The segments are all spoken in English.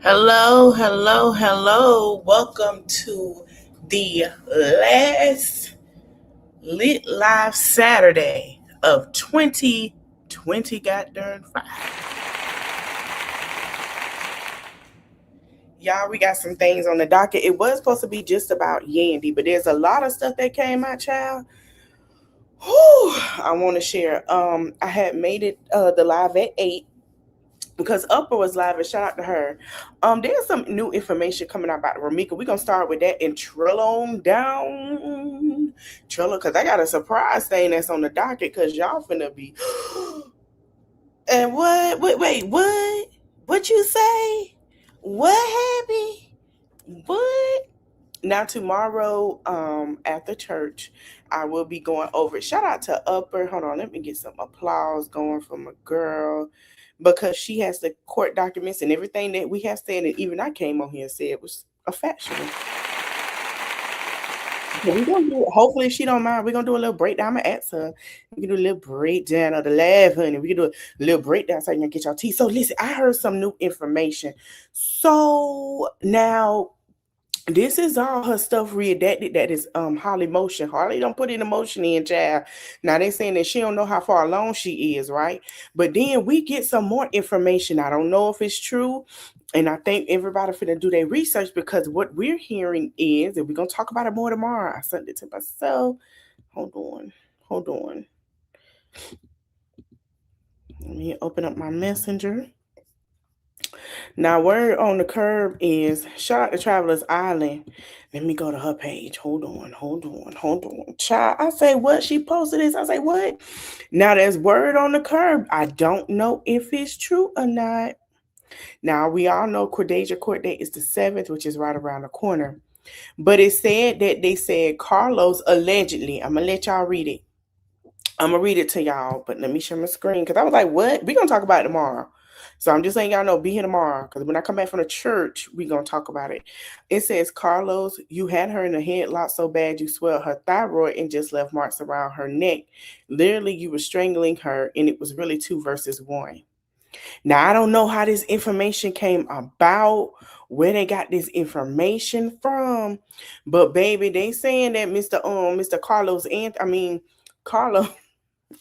Hello, hello, hello. Welcome to the last Lit Live Saturday of 2020. Got darn five. Y'all, we got some things on the docket. It was supposed to be just about Yandy, but there's a lot of stuff that came out, child. Whew, I want to share. I had made it the live at 8 because Upper was live, and shout out to her. There's some new information coming out about Romeca. We're gonna start with that and trill on down. Trilla, because I got a surprise thing that's on the docket because y'all finna be and what wait, what you say? What happened? What? Now tomorrow, after church, I will be going over it. Shout out to Upper. Hold on, let me get some applause going from a girl because she has the court documents and everything that we have said, and even I came on here and said it was a factual. So we're gonna do hopefully she don't mind. We're gonna do a little breakdown. I'm gonna ask her. We can do a little breakdown of the laugh, honey. We can do a little breakdown so you can get your tea. So listen, I heard some new information. So now this is all her stuff redacted. That is Holly motion. Harley don't put an emotion in, child. Now they saying that she don't know how far along she is, right? But then we get some more information. I don't know if it's true. And I think everybody finna do their research because what we're hearing is, and we're gonna talk about it more tomorrow. I sent it to myself. Hold on. Let me open up my messenger. Now, word on the curb is shout out to Travelers Island. Let me go to her page. Hold on. Child, I say what? She posted this. I say what? Now, there's word on the curb. I don't know if it's true or not. Now, we all know Cordasia court date is the 7th, which is right around the corner. But it said that they said Carlos allegedly, I'm going to let y'all read it. I'm going to read it to y'all, but let me share my screen because I was like, what? We're going to talk about it tomorrow. So I'm just letting y'all know, be here tomorrow because when I come back from the church, we're going to talk about it. It says, Carlos, you had her in a headlock so bad you swelled her thyroid and just left marks around her neck. Literally, you were strangling her and it was really 2 versus 1. Now, I don't know how this information came about, where they got this information from, but baby, they saying that Mr. Carlos Carlos,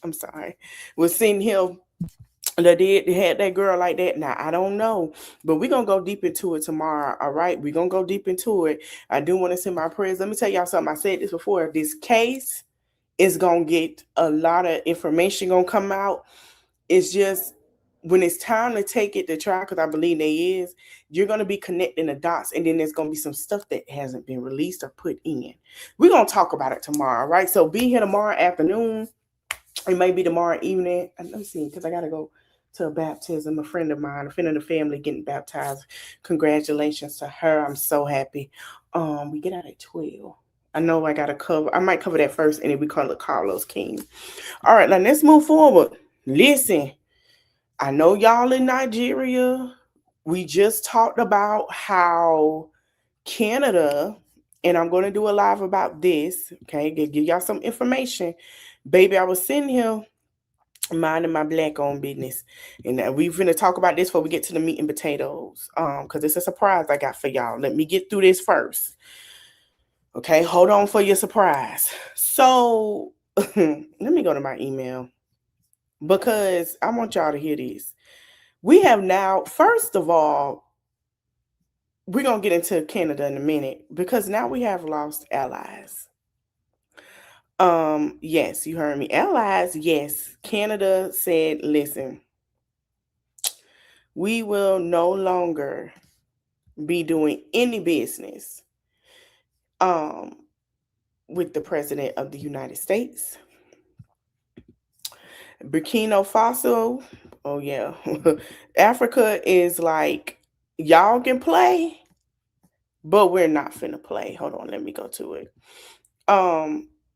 I'm sorry, was sitting here that they had that girl like that. Now I don't know, but we're gonna go deep into it tomorrow. All right, we're gonna go deep into it. I do want to send my prayers. Let me tell y'all something. I said this before. This case is gonna get a lot of information gonna come out. It's just when it's time to take it to trial, because I believe there is, you're gonna be connecting the dots, and then there's gonna be some stuff that hasn't been released or put in. We're gonna talk about it tomorrow, right? So be here tomorrow afternoon. It may be tomorrow evening. Let me see, because I gotta go to a baptism. A friend of mine, a friend of the family, getting baptized. Congratulations to her. I'm so happy. We get out at 12. I know I gotta cover. I might cover that first, and then we call it Carlos King. All right, now let's move forward. Listen, I know y'all in Nigeria. We just talked about how Canada, and I'm going to do a live about this. Okay, give y'all some information. Baby, I was sitting here minding my black-owned business, and we're going to talk about this before we get to the meat and potatoes. Because it's a surprise I got for y'all. Let me get through this first. Okay, hold on for your surprise. So let me go to my email because I want y'all to hear this. We have now, first of all, we're going to get into Canada in a minute because now we have lost allies. Yes, you heard me. Allies, yes. Canada said, listen, we will no longer be doing any business with the president of the United States. Burkina Faso, oh yeah. Africa is like, y'all can play, but we're not finna play. Hold on, let me go to it.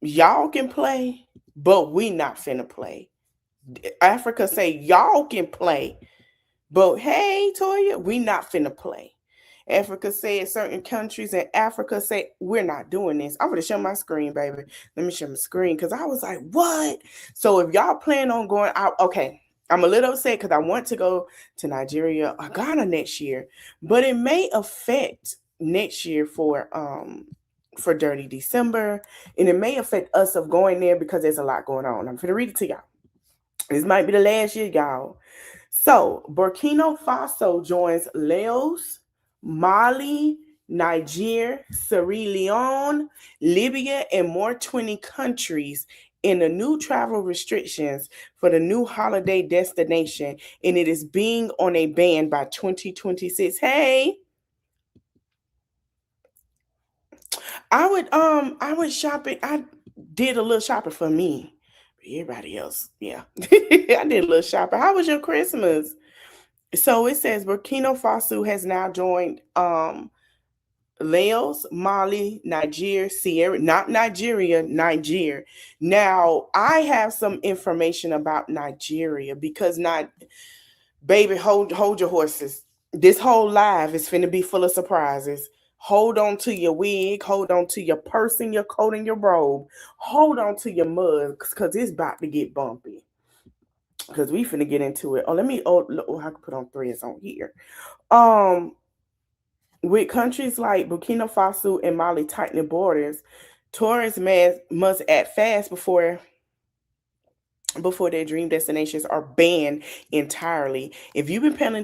Y'all can play, but we not finna play. Africa say y'all can play, but hey, Toya, we not finna play. Africa said certain countries in Africa say we're not doing this. I'm gonna show my screen, baby. Let me show my screen because I was like, what? So if y'all plan on going out, okay. I'm a little upset because I want to go to Nigeria or Ghana next year, but it may affect next year for Dirty December, and it may affect us of going there because there's a lot going on. I'm gonna read it to y'all. This might be the last year, y'all. So Burkina Faso joins Laos, Mali, Niger, Sierra Leone, Libya, and more 20 countries in the new travel restrictions for the new holiday destination, and it is being on a ban by 2026. Hey, I would shop it. I did a little shopping for me. Everybody else, yeah. I did a little shopping. How was your Christmas? So it says Burkina Faso has now joined Laos, Mali, Niger, Sierra, not Nigeria, Niger. Now, I have some information about Nigeria because not baby, hold your horses. This whole live is finna be full of surprises. Hold on to your wig, hold on to your purse and your coat and your robe. Hold on to your mugs because it's about to get bumpy. Because we finna get into it. I can put on threads on here. Um, with countries like Burkina Faso and Mali tightening borders, tourists must act fast before their dream destinations are banned entirely. If you've been planning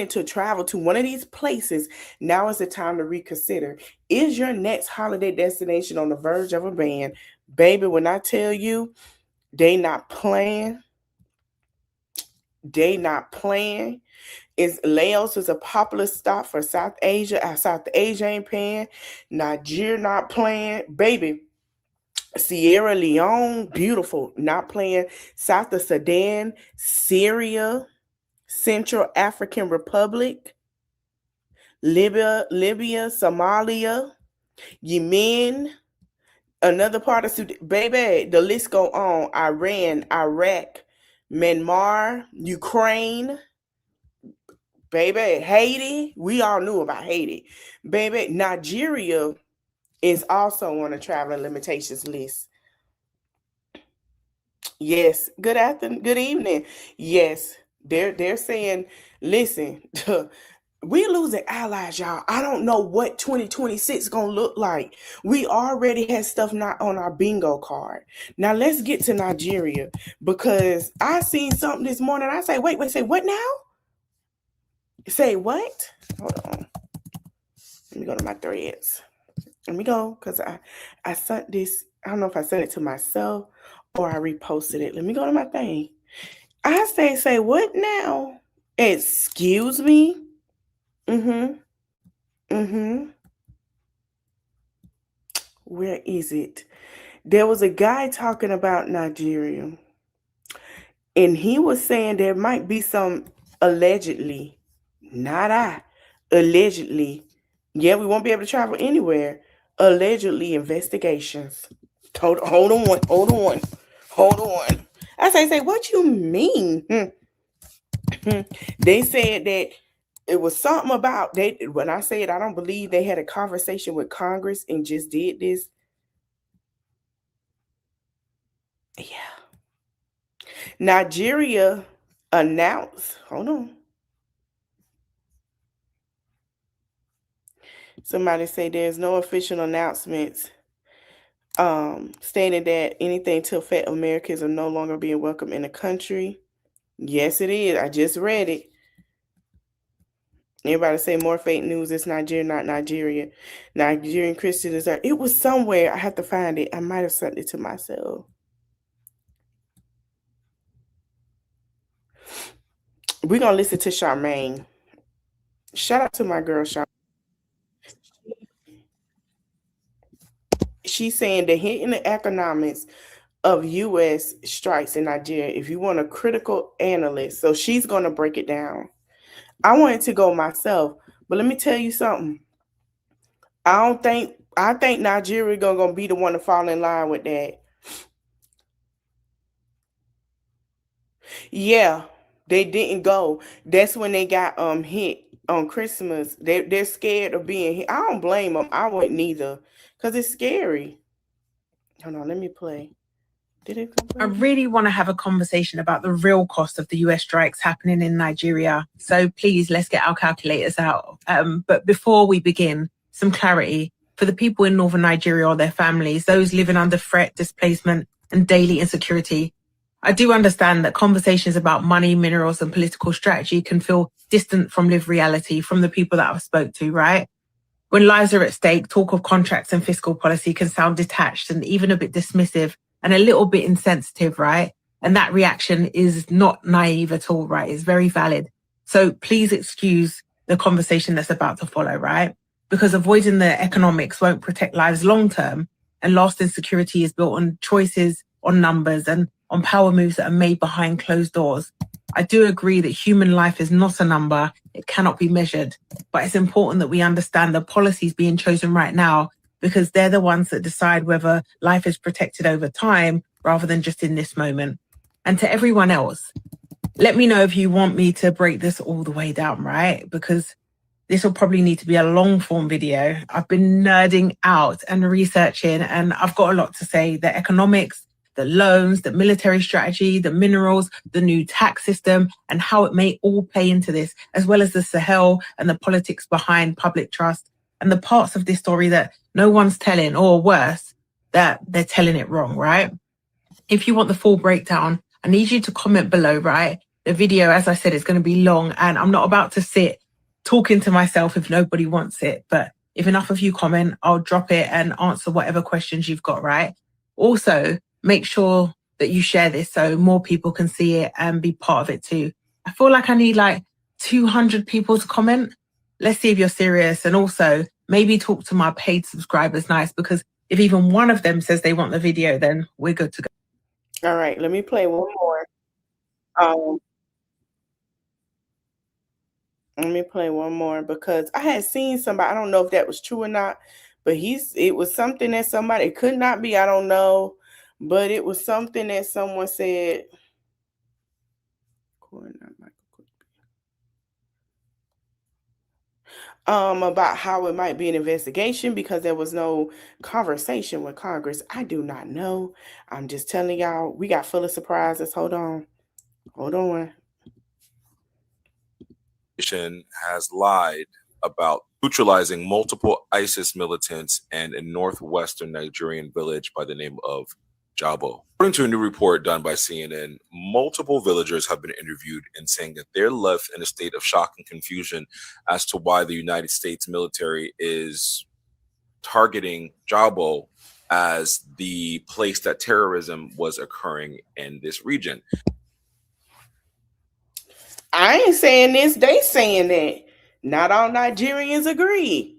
to travel to one of these places, now is the time to reconsider. Is your next holiday destination on the verge of a ban? Baby, when I tell you they not playing, they not playing. Is Laos is a popular stop for South Asia. South Asia ain't paying. Nigeria not playing. Baby, Sierra Leone, beautiful, not playing. South of Sudan, Syria, Central African Republic, Libya, Somalia, Yemen, another part of Sudan. Baby, the list go on. Iran, Iraq, Myanmar, Ukraine, baby, Haiti. We all knew about Haiti. Baby, Nigeria is also on the traveling limitations list. Yes. Good afternoon. Good evening. Yes. They're saying, listen, we losing allies, y'all. I don't know what 2026 gonna look like. We already had stuff not on our bingo card. Now let's get to Nigeria because I seen something this morning. I say, wait, say what now? Say what? Hold on. Let me go to my threads. Let me go because I sent this. I don't know if I sent it to myself or I reposted it. Let me go to my thing. I say what now? Excuse me? Mm-hmm. Mm-hmm. Where is it? There was a guy talking about Nigeria, and he was saying there might be some allegedly, not I, allegedly. Yeah, we won't be able to travel anywhere. Allegedly investigations. Hold on, hold on, hold on. I say, what you mean? They said that it was something about they. When I said I don't believe they had a conversation with Congress and just did this. Yeah, Nigeria announced. Hold on. Somebody say there's no official announcements stating that anything to affect Americans are no longer being welcome in the country. Yes, it is. I just read it. Everybody say more fake news. It's Nigeria, not Nigeria. Nigerian Christians are. It was somewhere. I have to find it. I might have sent it to myself. We're gonna listen to Charmaine. Shout out to my girl Charmaine. She's saying the hitting the economics of U.S. strikes in Nigeria. If you want a critical analyst, so she's gonna break it down. I wanted to go myself, but let me tell you something. I think Nigeria gonna be the one to fall in line with that. Yeah, they didn't go. That's when they got hit on Christmas. They're scared of being hit. I don't blame them. I wouldn't either, cause it's scary. Hold on, let me play. Did it go I really want to have a conversation about the real cost of the US strikes happening in Nigeria. So please, let's get our calculators out. But before we begin, some clarity. For the people in northern Nigeria or their families, those living under threat, displacement, and daily insecurity, I do understand that conversations about money, minerals, and political strategy can feel distant from lived reality from the people that I've spoke to, right? When lives are at stake, talk of contracts and fiscal policy can sound detached and even a bit dismissive and a little bit insensitive, right? And that reaction is not naive at all, right? It's very valid. So please excuse the conversation that's about to follow, right? Because avoiding the economics won't protect lives long term, and lasting security is built on choices, on numbers, and on power moves that are made behind closed doors. I do agree that human life is not a number, it cannot be measured, but it's important that we understand the policies being chosen right now because they're the ones that decide whether life is protected over time rather than just in this moment. And to everyone else, let me know if you want me to break this all the way down, right? Because this will probably need to be a long form video. I've been nerding out and researching, and I've got a lot to say. The economics, the loans, the military strategy, the minerals, the new tax system, and how it may all play into this, as well as the Sahel and the politics behind public trust, and the parts of this story that no one's telling, or worse, that they're telling it wrong, right? If you want the full breakdown, I need you to comment below, right? The video, as I said, is going to be long, and I'm not about to sit talking to myself if nobody wants it. But if enough of you comment, I'll drop it and answer whatever questions you've got, right? Also, make sure that you share this so more people can see it and be part of it too. I feel like I need like 200 people to comment. Let's see if you're serious. And also, maybe talk to my paid subscribers nice, because if even one of them says they want the video, then we're good to go. All right, let me play one more. Let me play one more because I had seen somebody, I don't know if that was true or not, but it was something that somebody, it could not be, I don't know, but it was something that someone said. About how it might be an investigation because there was no conversation with Congress. I do not know. I'm just telling y'all, we got full of surprises. Hold on. Has lied about neutralizing multiple ISIS militants and a northwestern Nigerian village by the name of Jabo. According to a new report done by CNN, multiple villagers have been interviewed and saying that they're left in a state of shock and confusion as to why the United States military is targeting Jabo as the place that terrorism was occurring in this region. I ain't saying this, they saying that. Not all Nigerians agree.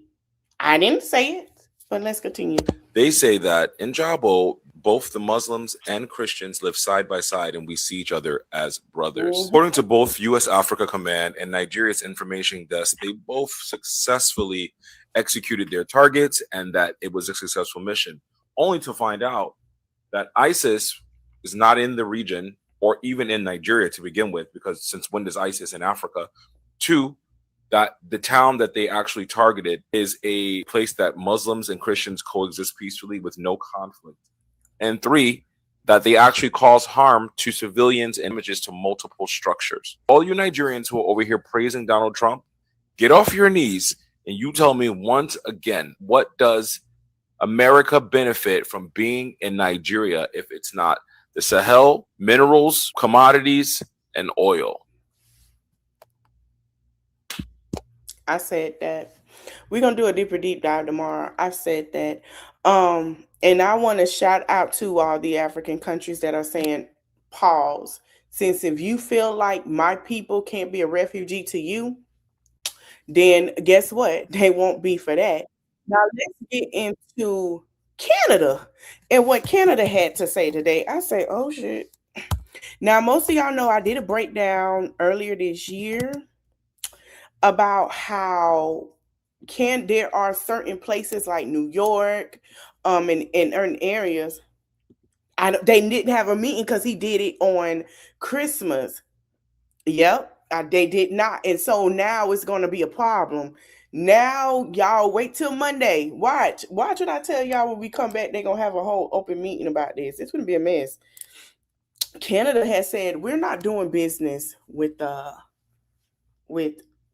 I didn't say it, but let's continue. They say that in Jabo, both the Muslims and Christians live side by side and we see each other as brothers. According to both U.S. Africa Command and Nigeria's information desk, they both successfully executed their targets and that it was a successful mission, only to find out that ISIS is not in the region or even in Nigeria to begin with, because since when does ISIS in Africa? Two, that the town that they actually targeted is a place that Muslims and Christians coexist peacefully with no conflict. And three, that they actually cause harm to civilians and images to multiple structures. All you Nigerians who are over here praising Donald Trump, get off your knees and you tell me once again, what does America benefit from being in Nigeria if it's not the Sahel, minerals, commodities, and oil? I said that. We're going to do a deeper deep dive tomorrow. I said that. And I want to shout out to all the African countries that are saying pause. Since if you feel like my people can't be a refugee to you, then guess what? They won't be for that. Now let's get into Canada and what Canada had to say today. I say, oh shit. Now, most of y'all know I did a breakdown earlier this year about how there are certain places like New York, in certain areas. They didn't have a meeting because he did it on Christmas. Yep, they did not, and so now it's going to be a problem. Now, y'all wait till Monday. Watch what I tell y'all when we come back. They're gonna have a whole open meeting about this. It's gonna be a mess. Canada has said we're not doing business with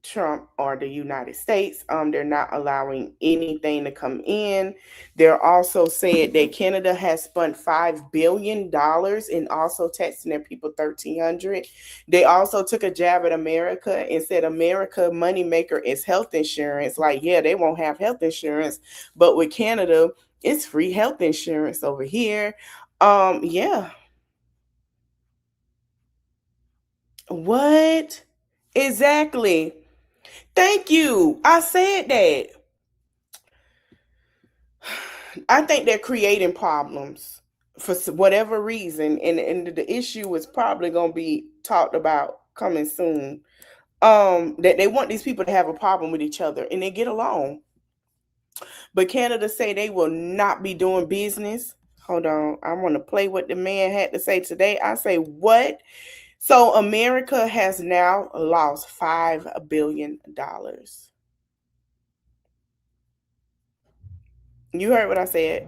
Trump or the United States. They're not allowing anything to come in. They're also said that Canada has spent $5 billion and also taxing their people $1,300. They also took a jab at America and said America moneymaker is health insurance. Like, yeah, they won't have health insurance, but with Canada, it's free health insurance over here. Yeah. What? Exactly. Thank you. I said that. I think they're creating problems for whatever reason, and the issue is probably going to be talked about coming soon. That they want these people to have a problem with each other and they get along. But Canada say they will not be doing business. Hold on, I want to play what the man had to say today. I say what? So America has now lost $5 billion. You heard what I said.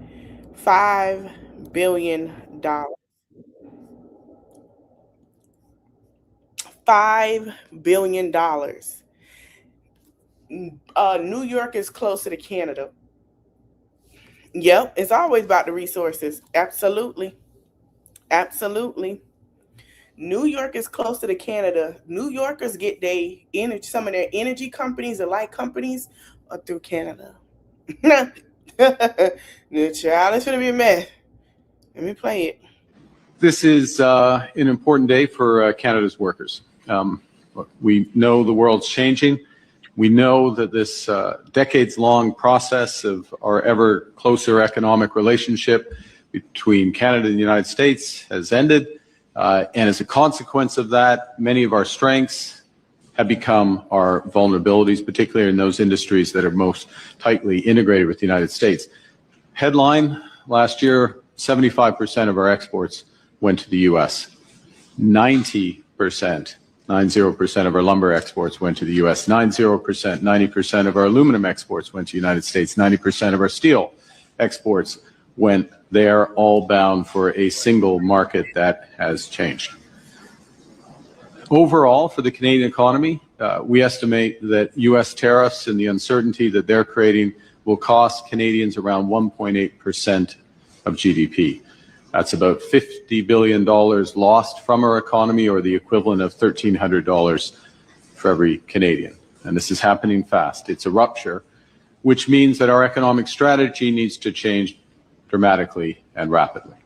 $5 billion. $5 billion. New York is closer to Canada. Yep, it's always about the resources. Absolutely. Absolutely. New York is closer to Canada. New Yorkers get some of their energy companies, the light companies, are through Canada. The child is gonna be a mess. Let me play it. This is an important day for Canada's workers. Look, we know the world's changing. We know that this decades-long process of our ever closer economic relationship between Canada and the United States has ended. And as a consequence of that, many of our strengths have become our vulnerabilities, particularly in those industries that are most tightly integrated with the United States. Headline, last year, 75% of our exports went to the U.S. 90%, 90% of our lumber exports went to the U.S. 90% of our aluminum exports went to the United States. 90% of our steel exports went there, all bound for a single market that has changed. Overall, for the Canadian economy, we estimate that U.S. tariffs and the uncertainty that they're creating will cost Canadians around 1.8% of GDP. That's about $50 billion lost from our economy, or the equivalent of $1,300 for every Canadian. And this is happening fast. It's a rupture, which means that our economic strategy needs to change dramatically and rapidly.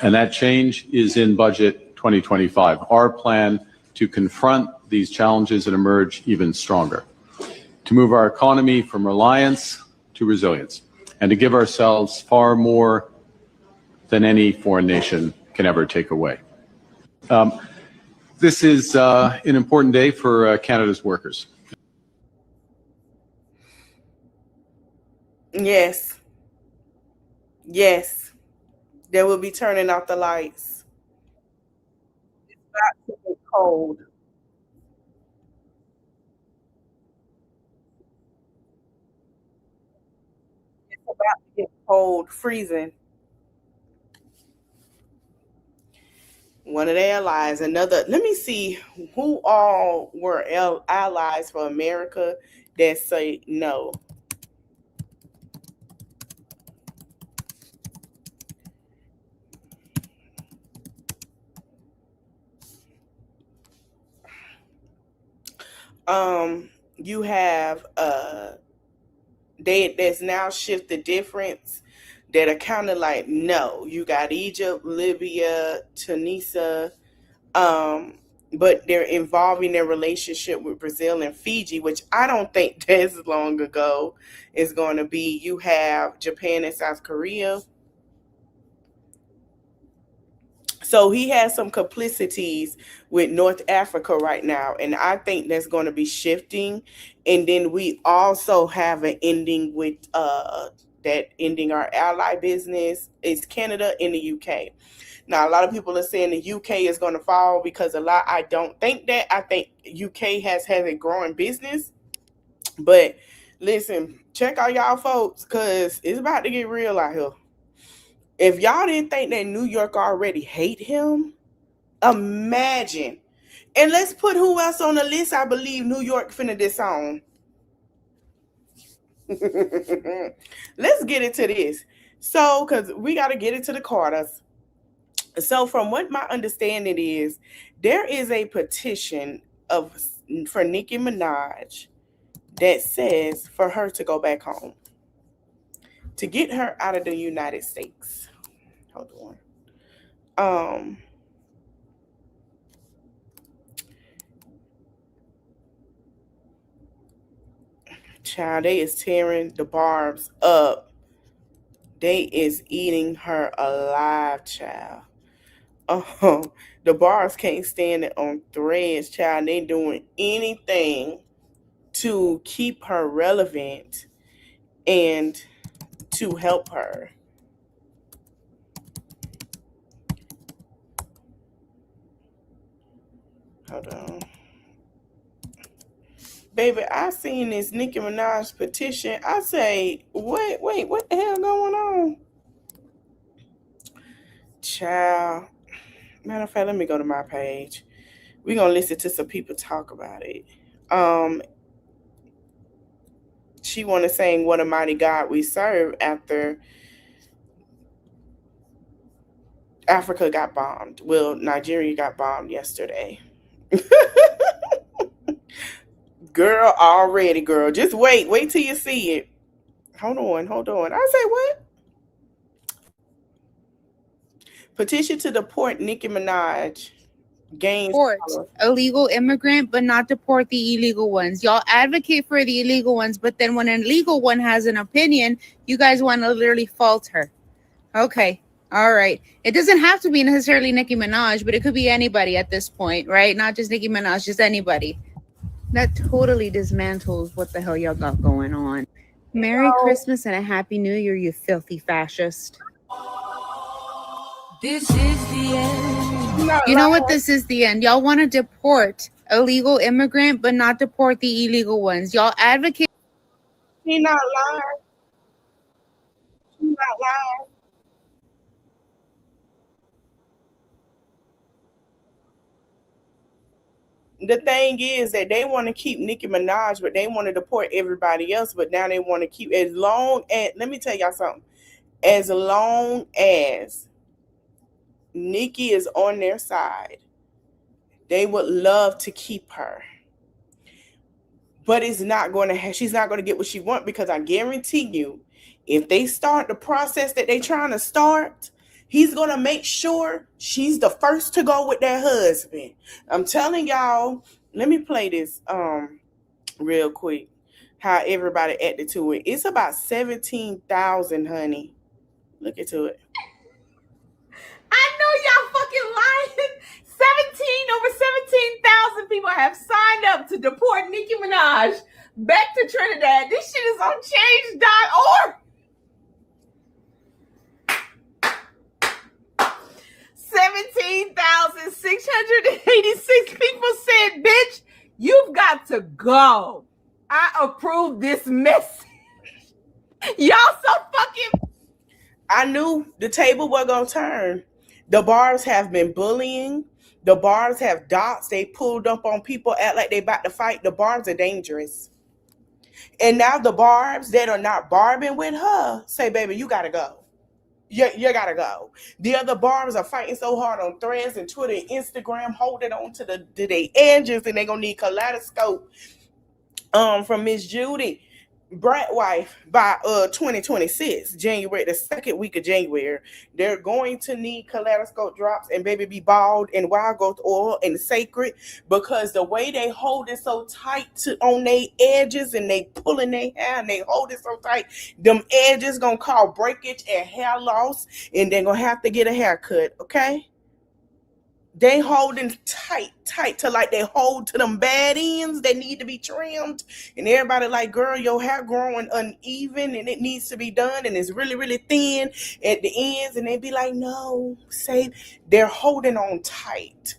And that change is in Budget 2025, our plan to confront these challenges and emerge even stronger, to move our economy from reliance to resilience, and to give ourselves far more than any foreign nation can ever take away. This is an important day for Canada's workers. Yes. Yes. They will be turning out the lights. It's about to get cold. It's about to get cold, freezing. One of their allies, another. Let me see who all were allies for America that say no. You have that's now shift the difference that are kind of like no. You got Egypt, Libya, Tunisia, but they're involving their relationship with Brazil and Fiji, which I don't think that's long ago is going to be. You have Japan and South Korea. So he has some complicities with North Africa right now, and I think that's going to be shifting. And then we also have an ending with that ending our ally business is Canada and the UK. Now, a lot of people are saying the UK is going to fall because I don't think that. I think UK has a growing business. But listen, check out y'all folks, cause it's about to get real out here. If y'all didn't think that New York already hate him, imagine. And let's put who else on the list. I believe New York finna disown. Let's get into this. So, because we got to get into the Carters. So, from what my understanding is, there is a petition of for Nicki Minaj that says for her to go back home, to get her out of the United States. Hold on. Child, they is tearing the barbs up. They is eating her alive, child. The bars can't stand it on threads, child. They doing anything to keep her relevant and to help her. Hold on. Baby, I seen this Nicki Minaj petition. I say, wait, what the hell going on? Child. Matter of fact, let me go to my page. We're gonna listen to some people talk about it. She wanna sing What a Mighty God We Serve after Africa got bombed. Well, Nigeria got bombed yesterday. Girl, already, girl. Just wait till you see it. Hold on. I say what? Petition to deport Nicki Minaj. Gains Deport illegal immigrant, but not deport the illegal ones. Y'all advocate for the illegal ones, but then when an illegal one has an opinion, you guys want to literally fault her. Okay. All right. It doesn't have to be necessarily Nicki Minaj, but it could be anybody at this point, right? Not just Nicki Minaj, just anybody. That totally dismantles what the hell y'all got going on. Merry Christmas and a Happy New Year, you filthy fascist. This is the end. You know what? This is the end. Y'all want to deport illegal immigrant, but not deport the illegal ones. Y'all advocate. He not lying. He not lying. The thing is that they want to keep Nicki Minaj, but they want to deport everybody else. But now they want to keep, as long as, let me tell y'all something. As long as Nicki is on their side, they would love to keep her. But it's not going to, she's not going to get what she wants, because I guarantee you, if they start the process that they're trying to start, he's going to make sure she's the first to go with their husband. I'm telling y'all, let me play this real quick, how everybody acted to it. It's about 17,000, honey. Look into it. I know y'all fucking lying. Over 17,000 people have signed up to deport Nicki Minaj back to Trinidad. This shit is on change.org. 17,686 people said, bitch, you've got to go. I approve this message. Y'all so fucking... I knew the table was going to turn. The bars have been bullying. The bars have dots. They pulled up on people, act like they about to fight. The bars are dangerous. And now the barbs that are not barbing with her say, baby, you got to go. You got to go. The other barbs are fighting so hard on Threads and Twitter and Instagram, holding on to their edges, and they're going to need kaleidoscope from Miss Judy, Brat Wife, by 2026, January, the second week of January. They're going to need kaleidoscope drops and baby be bald and wild growth oil and sacred, because the way they hold it so tight on their edges, and they pulling their hair and they hold it so tight, them edges gonna cause breakage and hair loss, and they're gonna have to get a haircut. Okay, they holding tight to like they hold to them bad ends. They need to be trimmed. And everybody like, girl, your hair growing uneven and it needs to be done. And it's really, really thin at the ends. And they be like, no, say they're holding on tight.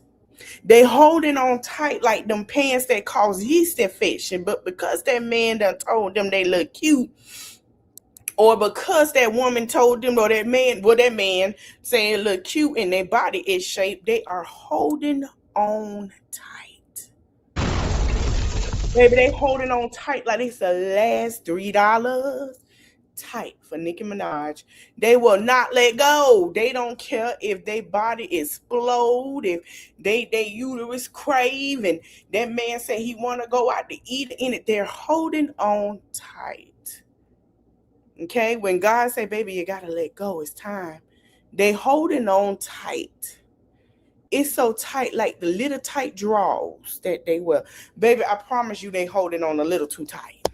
They holding on tight like them pants that cause yeast infection, but because that man done told them they look cute, or because that woman told them, or that man saying look cute and their body is shaped, they are holding on tight. Baby, they holding on tight like it's the last $3 tight for Nicki Minaj. They will not let go. They don't care if their body explode, if they uterus crave, and that man say he want to go out to eat in it. They're holding on tight. Okay, when God say, baby, you gotta let go, it's time. They holding on tight. It's so tight, like the little tight drawers that they wear. Baby, I promise you they holding on a little too tight.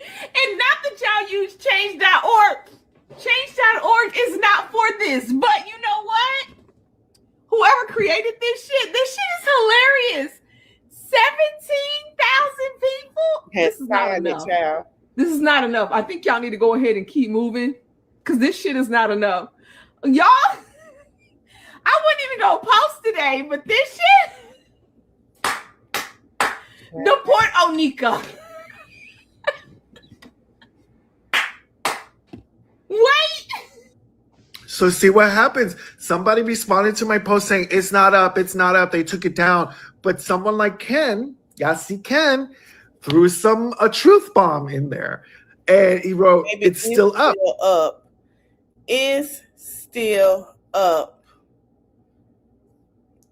And not that y'all use change.org. Change.org is not for this. But you know what? Whoever created this shit is hilarious. 17,000 people? This is not enough. Child. This is not enough. I think y'all need to go ahead and keep moving, because this shit is not enough. Y'all, I wouldn't even go post today, but this shit, deport Onika. Wait. So see what happens. Somebody responded to my post saying, it's not up, it's not up. They took it down. But someone like Ken, Yassi Ken, threw a truth bomb in there. And he wrote, Baby, it's still up. It's still up.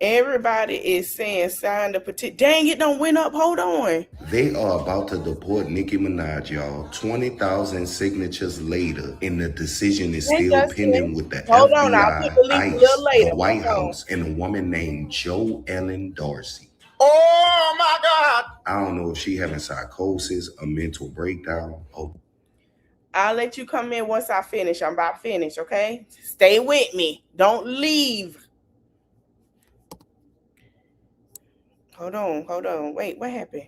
Everybody is saying sign the petition. Dang, it don't went up. Hold on. They are about to deport Nicki Minaj, y'all. 20,000 signatures later, and the decision is still pending with the Hold FBI, on, I'll put the link a ICE, little later. the White House, and a woman named Jo Ellen Dorsey. Oh my God. I don't know if she having psychosis, a mental breakdown. I'll let you come in once I finish. I'm about to finish, okay? Stay with me. Don't leave. Hold on. Wait, what happened?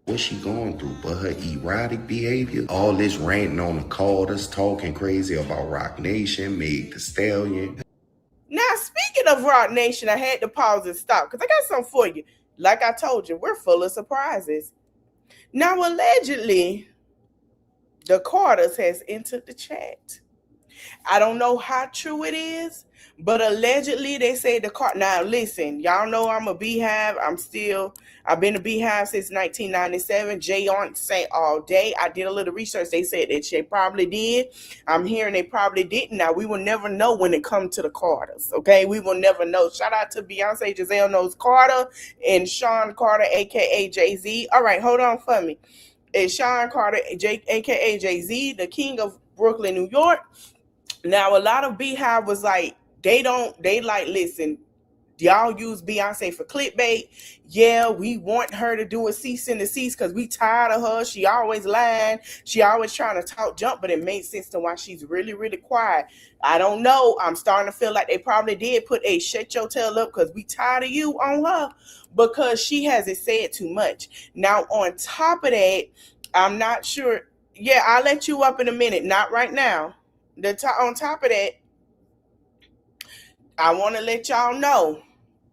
What's she going through? But her erratic behavior, all this ranting on the Carters, talking crazy about Rock Nation, Meg Thee Stallion. Now, speaking of Rock Nation, I had to pause and stop because I got something for you. Like I told you, we're full of surprises. Now, allegedly, the Carters has entered the chat. I don't know how true it is, but allegedly they say the Carter. Now, listen, y'all know I'm a Beehive. I've been a Beehive since 1997. Jay on say all day. I did a little research. They said that they probably did. I'm hearing they probably didn't. Now, we will never know when it comes to the Carters, okay? We will never know. Shout out to Beyonce, Giselle knows Carter, and Sean Carter, a.k.a. Jay-Z. All right, hold on for me. It's Sean Carter, a.k.a. Jay-Z, the king of Brooklyn, New York. Now, a lot of Beehive was like, listen, y'all use Beyonce for clickbait. Yeah, we want her to do a cease and desist because we tired of her. She always lying. She always trying to talk junk, but it made sense to why she's really, really quiet. I don't know. I'm starting to feel like they probably did put a shut your tail up because we tired of you on her because she hasn't said too much. Now, on top of that, I'm not sure. Yeah, I'll let you up in a minute. Not right now. On top of that, I want to let y'all know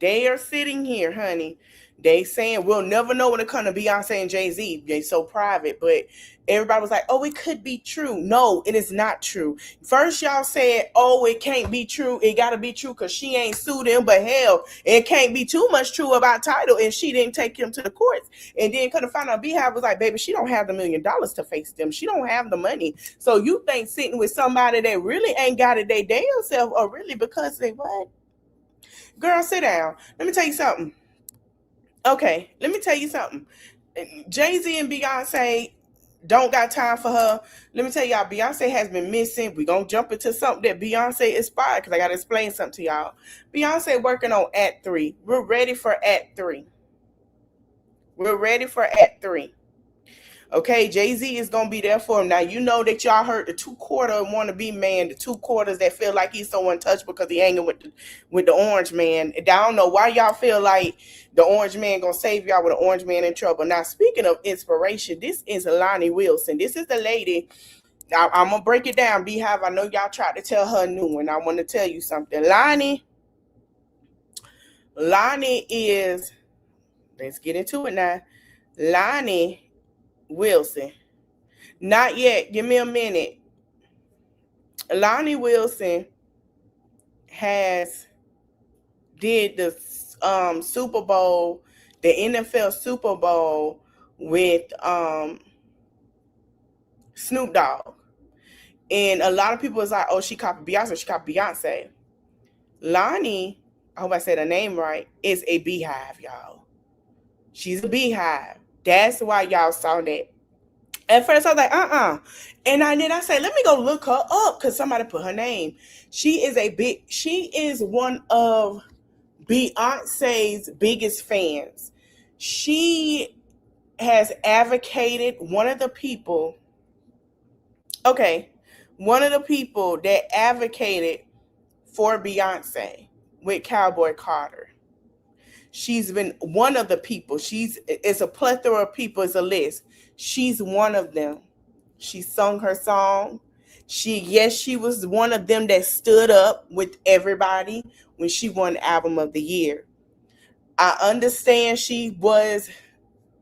they are sitting here, honey. They saying we'll never know when it comes to Beyonce and Jay-Z. They so private, but everybody was like, oh, it could be true. No, it is not true. First, y'all said, oh, it can't be true. It got to be true because she ain't sued him, but hell, it can't be too much true about Tidal, and she didn't take him to the courts. And then couldn't find out Beehive was like, baby, she don't have the $1 million to face them. She don't have the money. So you think sitting with somebody that really ain't got it they damn self, or really because they what? Girl, sit down. Let me tell you something. Okay, let me tell you something. Jay-Z and Beyonce don't got time for her. Let me tell y'all, Beyonce has been missing. We're going to jump into something that Beyonce inspired because I got to explain something to y'all. Beyonce working on Act 3. We're ready for Act 3. We're ready for Act 3. Okay, Jay-Z is going to be there for him. Now, you know that y'all heard the 2-quarter wannabe man, the 2 quarters that feel like he's so untouched because he hanging with the orange man. I don't know why y'all feel like the orange man going to save y'all with the orange man in trouble. Now, speaking of inspiration, this is Lonnie Wilson. This is the lady. I'm going to break it down, Beehive. I know y'all tried to tell her new one. I want to tell you something. Lonnie Lonnie is, let's get into it now. Lonnie Wilson. Not yet. Give me a minute. Lonnie Wilson did the Super Bowl, the NFL Super Bowl with Snoop Dogg. And a lot of people was like, oh, she copied Beyonce. Lonnie, I hope I said her name right, is a beehive, y'all. She's a beehive. That's why y'all saw that. At first, I was like, And then I said, let me go look her up because somebody put her name. She is one of Beyonce's biggest fans. She has advocated one of the people that advocated for Beyonce with Cowboy Carter. She's been one of the people. It's a plethora of people. It's a list. She's one of them. She sung her song. She was one of them that stood up with everybody when she won Album of the Year. I understand she loved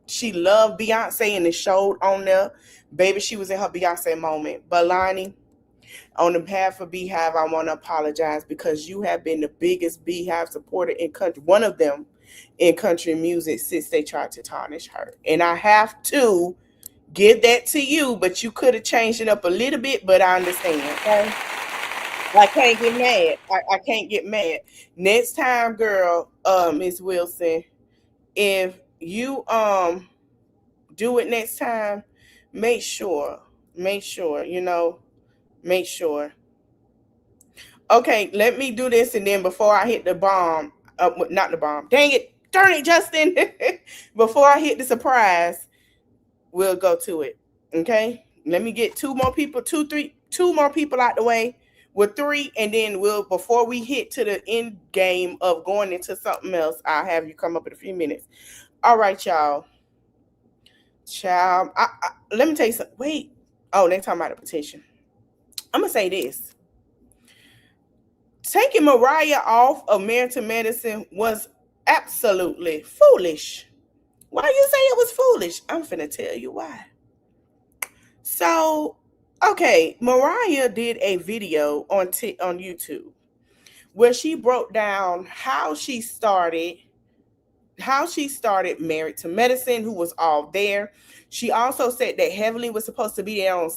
Beyonce and it showed on there. Baby, she was in her Beyonce moment. But Lonnie, on the behalf of Beehive, I want to apologize because you have been the biggest Beehive supporter in country, one of them in country music since they tried to tarnish her. And I have to give that to you, but you could have changed it up a little bit, but I understand, okay? I can't get mad. I can't get mad. Next time, girl, Miss Wilson, if you do it next time, make sure. Okay, let me do this, and then before I hit the bomb, not the bomb. Dang it, darn it, Justin. Before I hit the surprise, we'll go to it. Okay, let me get two more people out the way. With 3, and then before we hit to the end game of going into something else, I'll have you come up in a few minutes. All right, y'all. Child, let me tell you something. Wait. Oh, they talking about a petition. I'm gonna say this. Taking Mariah off of Married to Medicine was absolutely foolish. Why you say it was foolish? I'm finna tell you why. So, okay, Mariah did a video on YouTube where she broke down how she started Married to Medicine, who was all there. She also said that Heavenly was supposed to be there on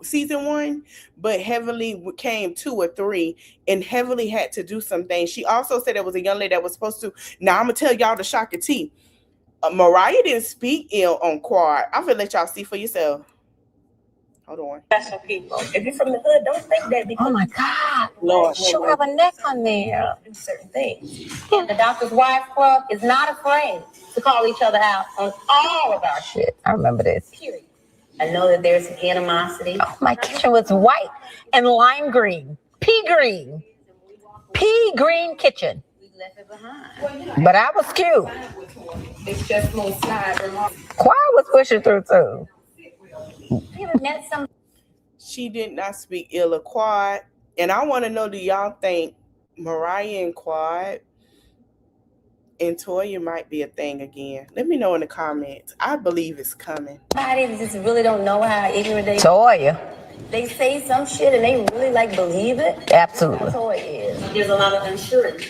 season 1, but Heavenly came 2 or 3, and Heavenly had to do some things. She also said there was a young lady that was supposed to. Now I'm gonna tell y'all the shock of tea. Mariah didn't speak ill on Quad. I'm gonna let y'all see for yourself. Hold on. Special people. If you're from the hood, don't think that because Oh my God. Lord, she'll have a neck on there. Do certain things. And the Doctor's Wife Club is not afraid to call each other out on all of our shit. I remember this. Period. I know that there's some animosity. Oh, my kitchen was white and lime green. Pea green kitchen. We left it behind. But I was cute. It's just more slide. Choir was pushing through too. She did not speak ill of Quad. And I want to know, do y'all think Mariah and Quad and Toya might be a thing again? Let me know in the comments. I believe it's coming. Somebody just really don't know how ignorant they Toya. They say some shit and they really believe it. Absolutely. That's Toya is. There's a lot of unsurety.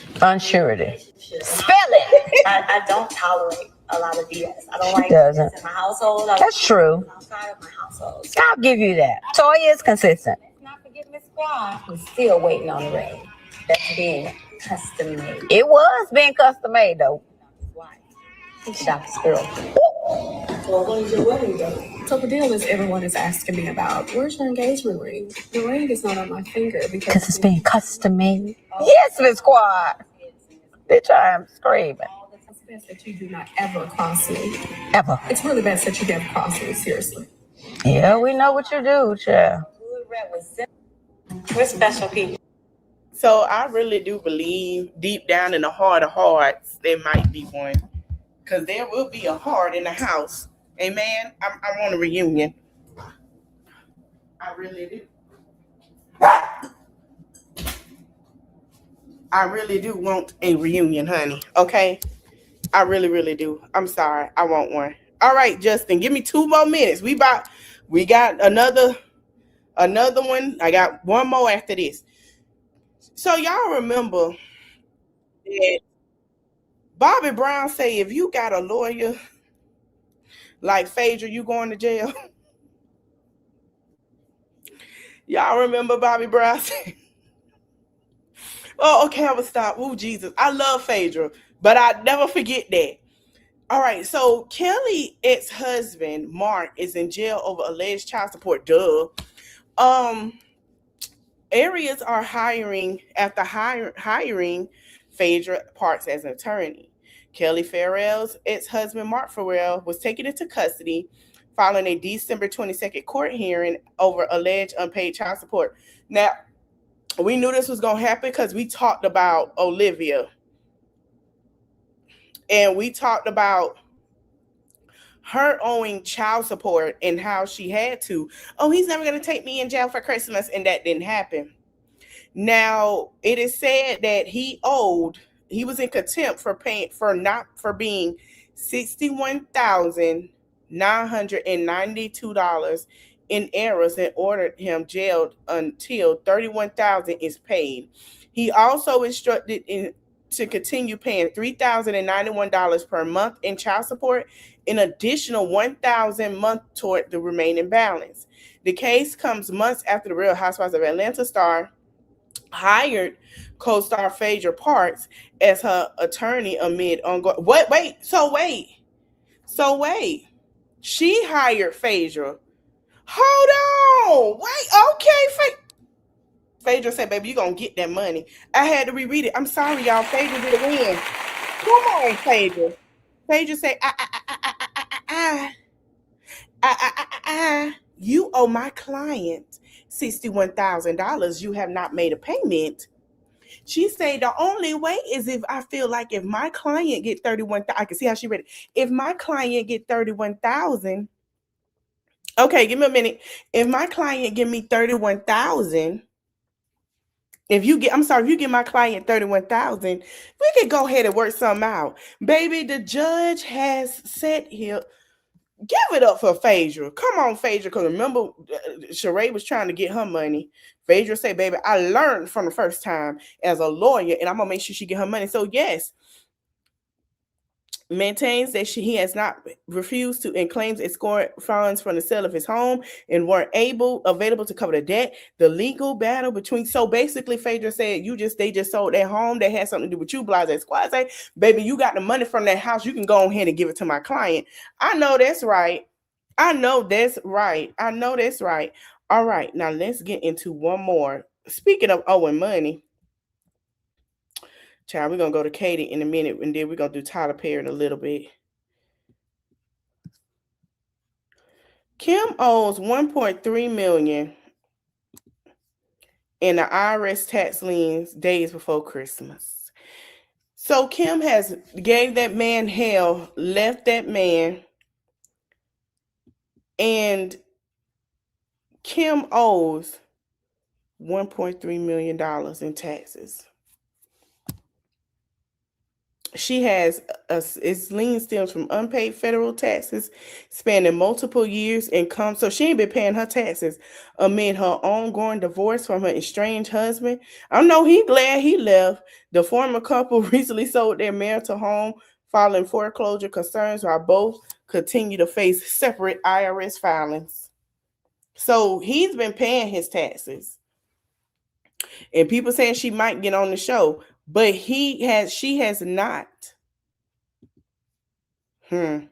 Spell it. I don't tolerate a lot of BS. I don't like doesn't. BS in my household. That's true. Outside of my household. I'll give you that. Toya is consistent. Let's not forget Miss Squad, who's still waiting on the ring. That's being custom made. It was being custom made though. Why? Dr. Squirrel. Well, when's your wedding date? So the deal is everyone is asking me about, where's your engagement ring? The ring is not on my finger because it's being custom made. Yes, Miss Squad. Bitch, I am screaming. It's best that you do not ever cross me. Ever. It's really best that you never cross me, seriously. Yeah, we know what you do, child. We're special people. So I really do believe deep down in the heart of hearts, there might be one. Because there will be a heart in the house. Amen. I want a reunion. I really do. I really do want a reunion, honey. Okay? I really, really do. I'm sorry. I want one. All right, Justin, give me 2 more minutes. We got another one. I got one more after this. So y'all remember that Bobby Brown say if you got a lawyer like Phaedra, you going to jail? Y'all remember Bobby Brown? Oh, okay, I will stop. Oh, Jesus. I love Phaedra, but I never forget that. All right, so Kelly, ex-husband, Mark, is in jail over alleged child support. Duh. Areas are hiring Phaedra Parks as an attorney. Kelly Farrell's ex-husband, Mark Farrell, was taken into custody following a December 22nd court hearing over alleged unpaid child support. Now, we knew this was going to happen because we talked about Olivia. And we talked about her owing child support and how she had to. Oh, he's never going to take me in jail for Christmas. And that didn't happen. Now, it is said that he was in contempt for being $61,992 in errors and ordered him jailed until $31,000 is paid. He also instructed to continue paying $3,091 per month in child support, an additional $1,000 a month toward the remaining balance. The case comes months after the Real Housewives of Atlanta star hired co-star Phaedra Parks as her attorney amid ongoing. So wait. She hired Phaedra. Hold on. Wait. Okay. Phaedra said, "Baby, you gonna get that money." I had to reread it. I'm sorry, y'all. Phaedra did a win. Come on, Phaedra. Phaedra said, you owe my client $61,000. You have not made a payment. She said the only way is if I feel like if my client get 31,000, I can see how she read it. If my client get 31,000, okay, give me a minute. If my client give me 31,000, if you give my client 31,000, we could go ahead and work something out. Baby, the judge has said here, give it up for Phaedra. Come on, Phaedra, because remember, Sheree was trying to get her money. Phaedra said, "Baby, I learned from the first time as a lawyer, and I'm going to make sure she get her money." So, yes, maintains that he has not refused to and claims it scored funds from the sale of his home and weren't available to cover the debt. The legal battle between, so basically Phaedra said they just sold their home. That had something to do with you, blase squaze. Baby, you got the money from that house. You can go ahead and give it to my client. I know that's right. All right, now let's get into one more. Speaking of owing money, child, we're going to go to Katie in a minute, and then we're going to do Tyler Perry in a little bit. Kim owes $1.3 million in the IRS tax liens days before Christmas. So Kim has gave that man hell, left that man, and Kim owes $1.3 million in taxes. She has its lien stems from unpaid federal taxes spanning multiple years income. So she ain't been paying her taxes amid her ongoing divorce from her estranged husband. I know he glad he left. The former couple recently sold their marital home following foreclosure concerns, while both continue to face separate IRS filings. So he's been paying his taxes. And people saying she might get on the show, but she has not. On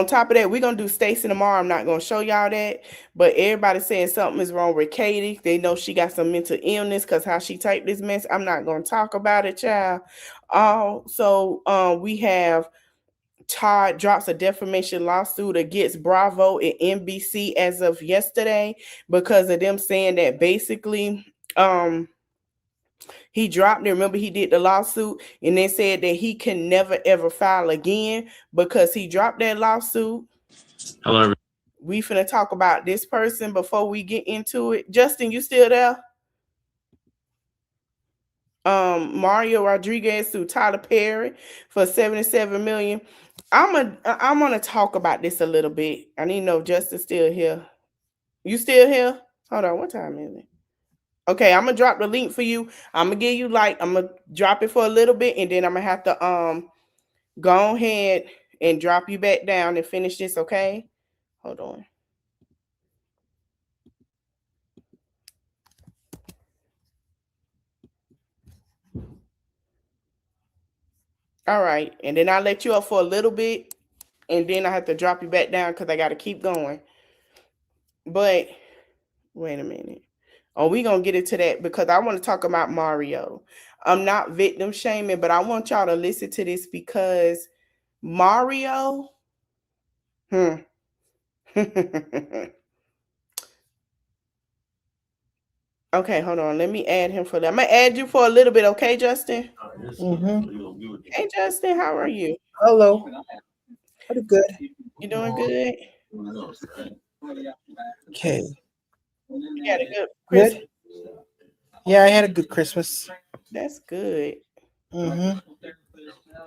top of that, we're going to do Stacey tomorrow. I'm not going to show y'all that, but everybody saying something is wrong with Katie. They know she got some mental illness because how she typed this mess. I'm not going to talk about it, child. So we have Todd drops a defamation lawsuit against Bravo and NBC as of yesterday because of them saying that basically he dropped it. Remember, he did the lawsuit and then said that he can never, ever file again because he dropped that lawsuit. Hello, everybody. We finna talk about this person before we get into it. Justin, you still there? Mario Rodriguez sued Tyler Perry for $77 million. I'm gonna talk about this a little bit. I need to know if Justin's still here. You still here? Hold on, what time is it? Okay, I'm gonna drop the link for you. I'm gonna give you I'm gonna drop it for a little bit, and then I'm gonna have to go ahead and drop you back down and finish this, okay? Hold on. All right, and then I'll let you up for a little bit, and then I have to drop you back down because I got to keep going. But wait a minute. Oh, we're going to get into that because I want to talk about Mario. I'm not victim shaming, but I want y'all to listen to this because Mario, Okay, hold on. Let me add him for that. I'm going to add you for a little bit, okay, Justin? Hey, Justin, how are you? Hello. Pretty good. You doing good? Okay. You had a good Christmas? Good? Yeah, I had a good Christmas. That's good. Mm-hmm.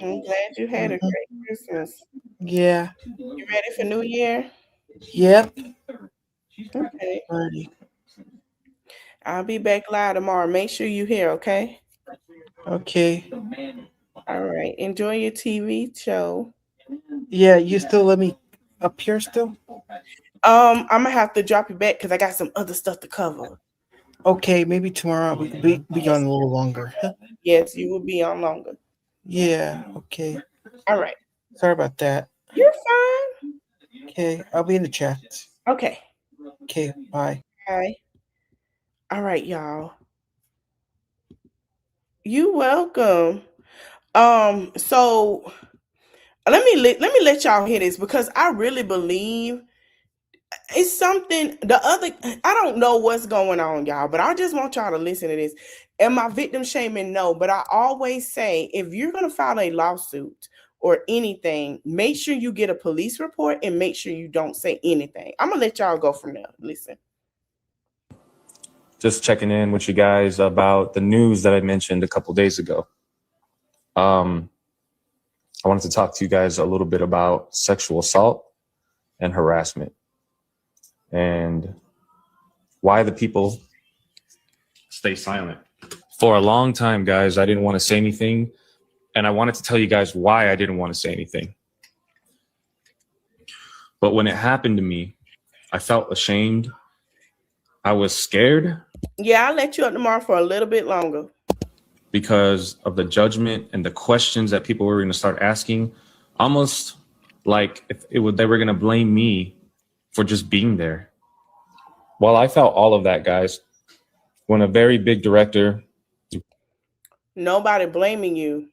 I'm glad you had a great Christmas. Yeah. You ready for New Year? Yep. Okay. Ready. I'll be back live tomorrow. Make sure you're here, okay? Okay. All right. Enjoy your TV show. Yeah, you still let me up here still? I'm gonna have to drop you back because I got some other stuff to cover. Okay, maybe tomorrow we could be on a little longer. Yes, you will be on longer. Yeah, okay. All right. Sorry about that. You're fine. Okay, I'll be in the chat. Okay. Okay, bye. Bye. All right, y'all. You welcome. So let me let y'all hear this because I really believe it's something I don't know what's going on, y'all, but I just want y'all to listen to this. Am I victim shaming? No, but I always say if you're gonna file a lawsuit or anything, make sure you get a police report and make sure you don't say anything. I'm gonna let y'all go from there. Listen. Just checking in with you guys about the news that I mentioned a couple days ago. I wanted to talk to you guys a little bit about sexual assault and harassment and why the people stay silent. For a long time, guys, I didn't want to say anything, and I wanted to tell you guys why I didn't want to say anything. But when it happened to me, I felt ashamed. I was scared. Yeah, I'll let you up tomorrow for a little bit longer. Because of the judgment and the questions that people were going to start asking, almost like they were going to blame me for just being there. Well, I felt all of that, guys, when a very big director. Nobody blaming you.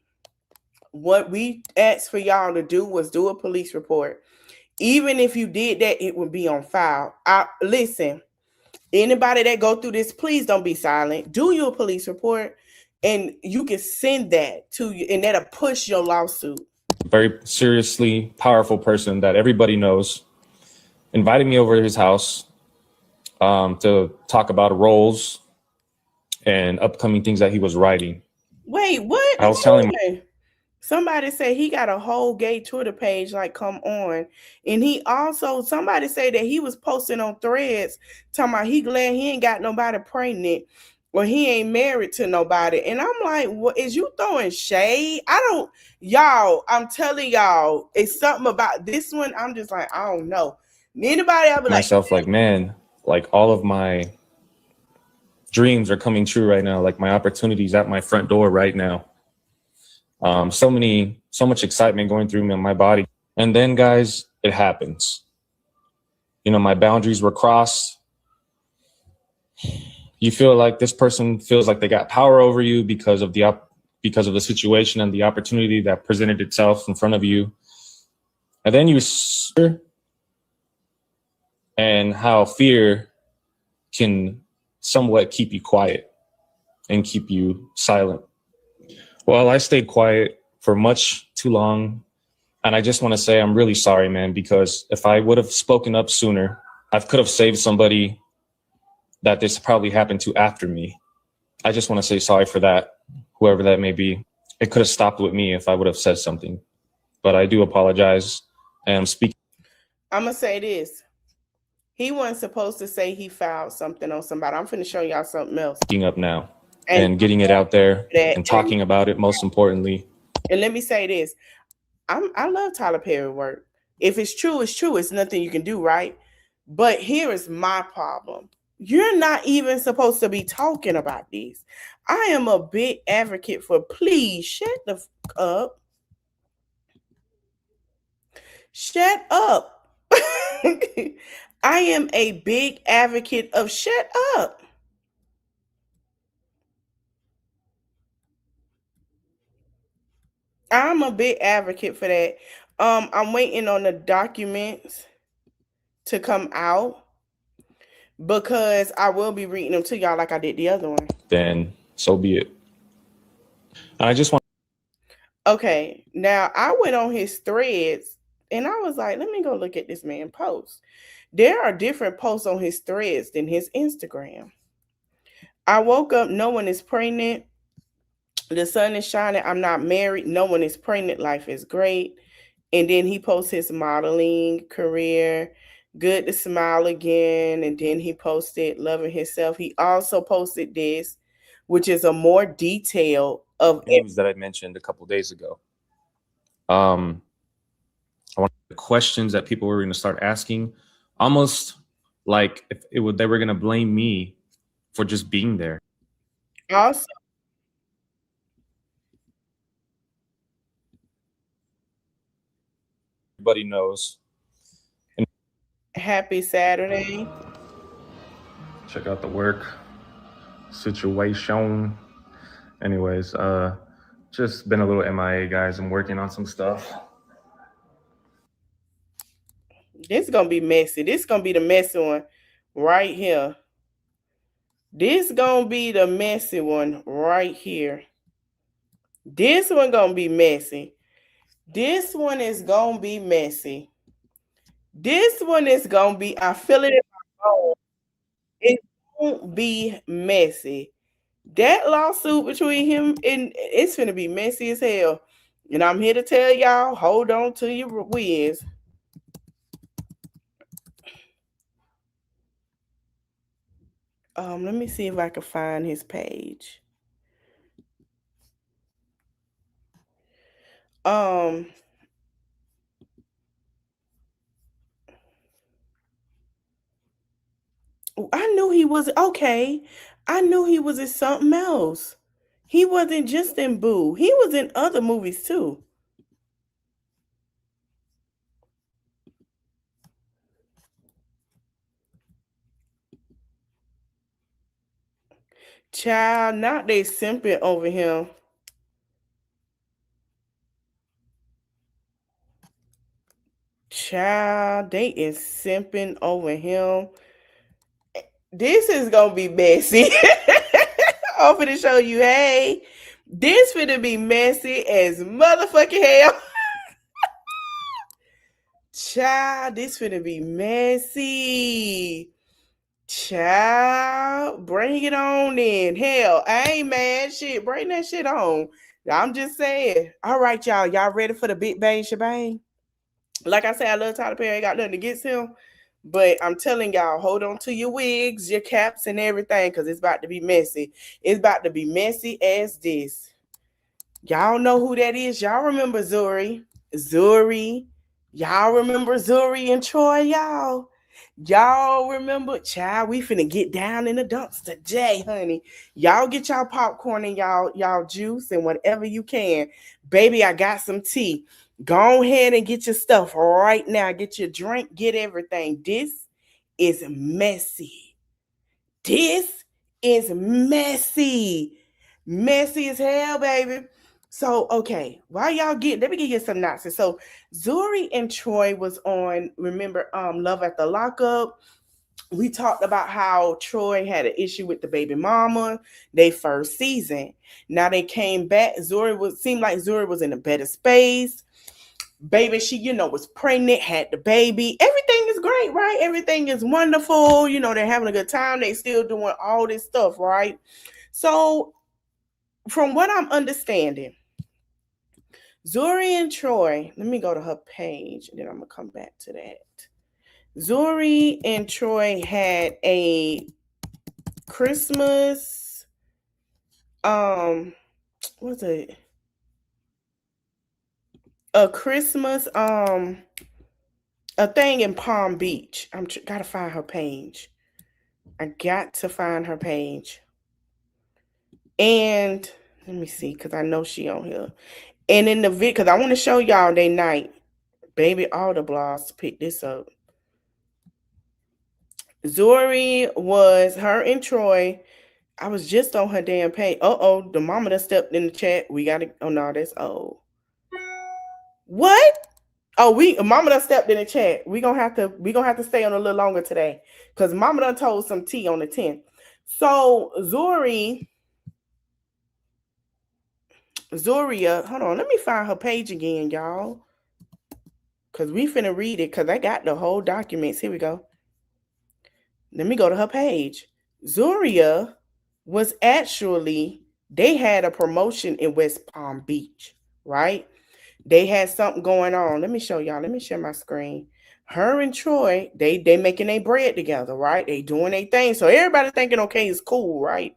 What we asked for y'all to do was do a police report. Even if you did that, it would be on file. Listen, anybody that go through this, please don't be silent. Do your police report. And you can send that to you, and that'll push your lawsuit. Very seriously powerful person that everybody knows invited me over to his house to talk about roles and upcoming things that he was writing. Wait, what? I was telling him. Somebody say he got a whole gay Twitter page, like, come on. And he also, somebody say that he was posting on Threads talking about he glad he ain't got nobody pregnant. Well, he ain't married to nobody. And I'm like, what is you throwing shade? I'm telling y'all, it's something about this one. I'm just like, I don't know. Anybody ever myself like, man, like all of my dreams are coming true right now. Like my opportunities at my front door right now. So much excitement going through my body. And then guys, it happens. You know, my boundaries were crossed. You feel like this person feels like they got power over you because of the situation and the opportunity that presented itself in front of you. And then and how fear can somewhat keep you quiet and keep you silent. Well, I stayed quiet for much too long. And I just want to say I'm really sorry, man, because if I would have spoken up sooner, I could have saved somebody that this probably happened to after me. I just want to say sorry for that. whoever that may be. It could have stopped with me if I would have said something. But I do apologize. And I'm speaking. I'm going to say this. He wasn't supposed to say he filed something on somebody. I'm finna show y'all something else. Speaking up now and getting it out there and talking about it, most importantly. And let me say this. I love Tyler Perry work. If it's true, it's true. It's nothing you can do, right? But here is my problem. You're not even supposed to be talking about this. I am a big advocate for please shut the fuck up. Shut up. I am a big advocate of shut up. I'm a big advocate for that. I'm waiting on the documents to come out because I will be reading them to y'all like I did the other one. Then so be it. And I just want. Okay, now I went on his threads and I was like, let me go look at this man post. There are different posts on his threads than his Instagram. I woke up, no one is pregnant. The sun is shining. I'm not married. No one is pregnant. Life is great. And then he posts his modeling career. Good to smile again. And then he posted loving himself. He also posted this, which is a more detail of news that I mentioned a couple days ago. I want the questions that people were going to start asking, almost like if they were going to blame me for just being there. Also, everybody knows. And happy Saturday. Check out the work situation. Anyways, just been a little MIA, guys. I'm working on some stuff. This is going to be messy. This is going to be the messy one right here. This going to be the messy one right here. This one going to be messy. This one is going to be messy. This one is going to be, I feel it in my bones. It won't be messy. That lawsuit between him and it's going to be messy as hell. And I'm here to tell y'all, hold on to your whiz. Let me see if I can find his page. I knew he was okay. I knew he was in something else. He wasn't just in Boo. He was in other movies too. Child, not they simping over him. Child, they is simping over him. This is gonna be messy. I'm finna show you, hey, this finna be messy as motherfucking hell. Child, this finna be messy. Child, bring it on in. Hell, I ain't mad. Shit, bring that shit on. I'm just saying. All right, y'all. Y'all ready for the big bang shebang? Like I said, I love Tyler Perry. Ain't got nothing against him. But I'm telling y'all, hold on to your wigs, your caps, and everything, because it's about to be messy. It's about to be messy as this. Y'all know who that is. Y'all remember Zuri. Y'all remember Zuri and Troy, y'all. Y'all remember, child, we finna get down in the dumps today, honey. Y'all get y'all popcorn and y'all juice and whatever you can. Baby, I got some tea. Go ahead and get your stuff right now. Get your drink, get everything. This is messy. This is messy. Messy as hell, baby. So, okay, while y'all let me give you some synopsis. So, Zuri and Troy was on, remember, Love at the Lockup. We talked about how Troy had an issue with the baby mama, their first season. Now they came back. Seemed like Zuri was in a better space. Baby, she, was pregnant, had the baby. Everything is great, right? Everything is wonderful. They're having a good time. They still doing all this stuff, right? So, from what I'm understanding, Zuri and Troy, let me go to her page and then I'm going to come back to that. Zuri and Troy had a Christmas, what's it? A Christmas, a thing in Palm Beach. Gotta find her page. I got to find her page. And let me see, because I know she on here. And in the vid, because I want to show y'all they night. Baby, all the blogs pick this up. Zuri was her and Troy. I was just on her damn page. Uh-oh, the mama done stepped in the chat. We gotta, oh no, that's old. What? Oh, mama done stepped in the chat. We gonna have to stay on a little longer today. Because mama done told some tea on the 10th. So Zuria, hold on, let me find her page again, y'all. Because we finna read it, because I got the whole documents. Here we go. Let me go to her page. Zuria was actually, they had a promotion in West Palm Beach, right? They had something going on. Let me show y'all. Let me share my screen. Her and Troy, they making their bread together, right? They doing their thing. So everybody thinking, okay, it's cool, right?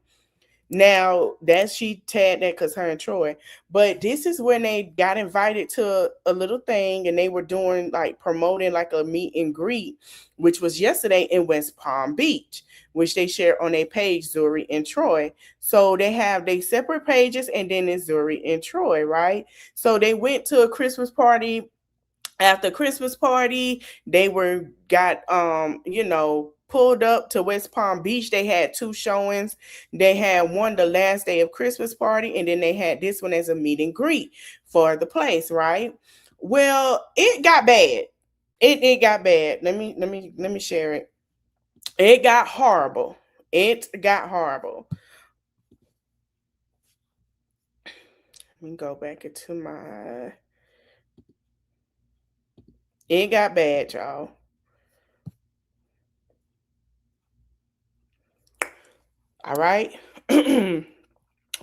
Now that she tagged that because her and Troy, but this is when they got invited to a little thing and they were doing like promoting like a meet and greet, which was yesterday in West Palm Beach, which they share on their page, Zuri and Troy. So they have their separate pages and then it's Zuri and Troy, right? So they went to a Christmas party. After Christmas party, they got pulled up to West Palm Beach. They had 2 showings. They had one the last day of Christmas party, and then they had this one as a meet and greet for the place, right? Well, it got bad. It got bad. Let me share it. It got horrible. It got horrible. Let me go back into my. It got bad, y'all. All right.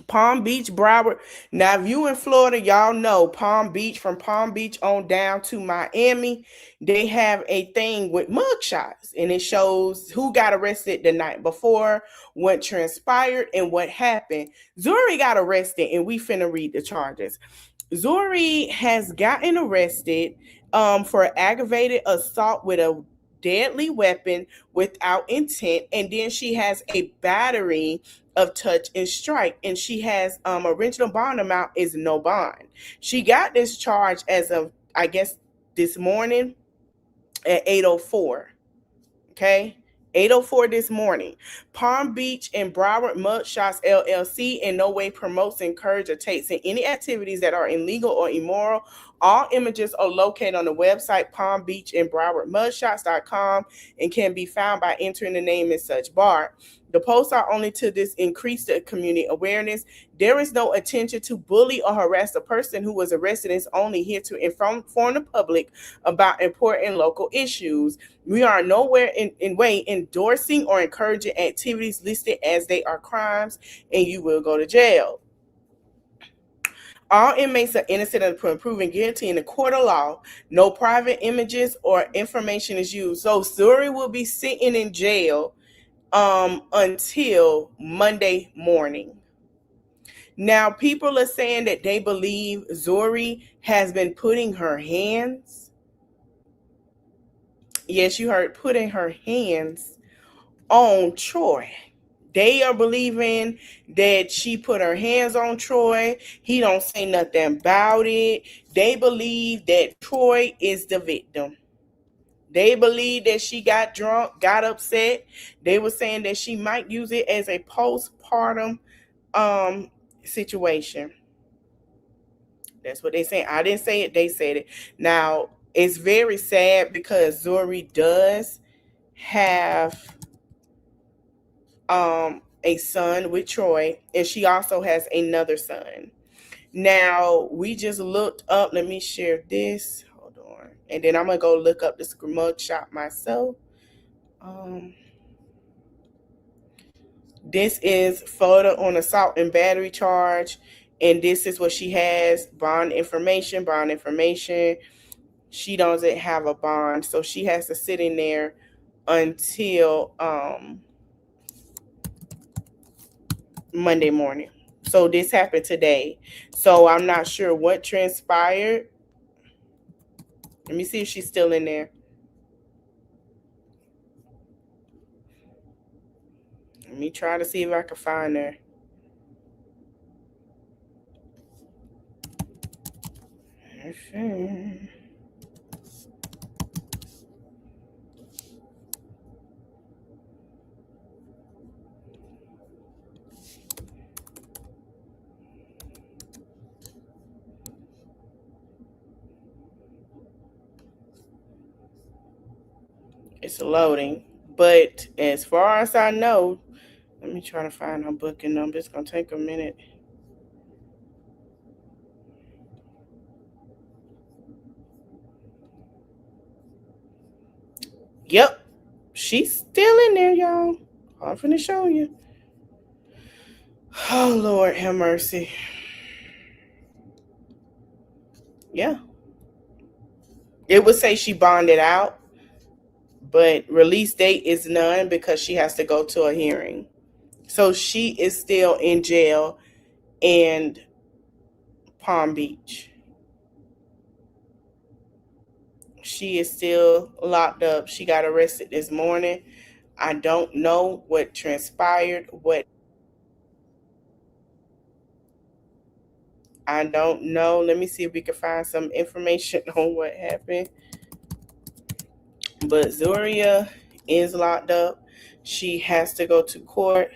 Palm Beach, Broward. Now, if you in Florida, y'all know Palm Beach, from Palm Beach on down to Miami, they have a thing with mugshots, and it shows who got arrested the night before, what transpired, and what happened. Zuri got arrested, and we finna read the charges. Zuri has gotten arrested for aggravated assault with a deadly weapon without intent, and then she has a battery of touch and strike, and she has original bond amount is no bond. She got this charge as of, I guess, this morning at 8:04. Okay, 8:04 this morning. Palm Beach and Broward Mugshots LLC in no way promotes, encourages, or takes in any activities that are illegal or immoral. All images are located on the website Palm Beach and Broward Mugshots.com and can be found by entering the name in such bar. The posts are only to increase the community awareness. There is no intention to bully or harass the person who was arrested. It's only here to inform the public about important local issues. We are nowhere in way endorsing or encouraging activities listed as they are crimes, and you will go to jail. All inmates are innocent until proven guilty in the court of law. No private images or information is used. So Zuri will be sitting in jail until Monday morning. Now, people are saying that they believe Zuri has been putting her hands. Yes, you heard, putting her hands on Troy. They are believing that she put her hands on Troy. He don't say nothing about it. They believe that Troy is the victim. They believe that she got drunk, got upset. They were saying that she might use it as a postpartum situation. That's what they say. I didn't say it. They said it. Now, it's very sad because Zuri does have a son with Troy, and she also has another son. Now, we just looked up. Let me share this. Hold on. And then I'm going to go look up this mugshot myself. This is photo on assault and battery charge. And this is what she has. Bond information. She doesn't have a bond. So she has to sit in there until Monday morning. So this happened today. So I'm not sure what transpired. Let me see if she's still in there. Let me try to see if I can find her. It's loading. But as far as I know, let me try to find her booking number. It's going to take a minute. Yep. She's still in there, y'all. I'm finna show you. Oh, Lord, have mercy. Yeah. It would say she bonded out, but release date is none because she has to go to a hearing. So she is still in jail in Palm Beach. She is still locked up. She got arrested this morning. I don't know what transpired, I don't know. Let me see if we can find some information on what happened. But Zeuriah is locked up. She has to go to court,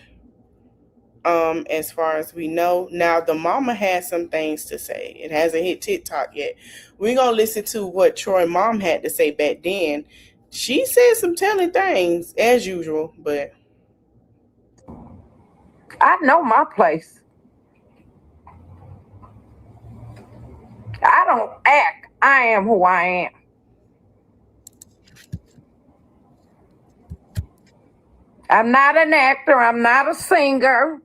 as far as we know. Now, the mama has some things to say. It hasn't hit TikTok yet. We're going to listen to what Troy's mom had to say back then. She said some telling things, as usual, but I know my place. I don't act. I am who I am. I'm not an actor. I'm not a singer.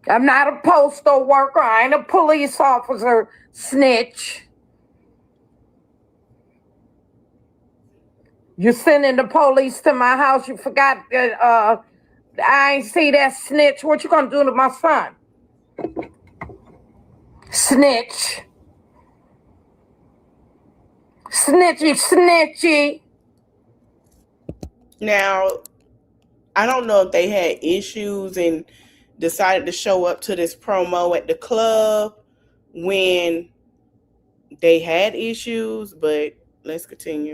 I'm not a postal worker. I ain't a police officer snitch. You're sending the police to my house. You forgot that I ain't see that snitch. What you gonna do to my son? Snitch. Snitchy, snitchy. now, I don't know if they had issues and decided to show up to this promo at the club when they had issues, but let's continue.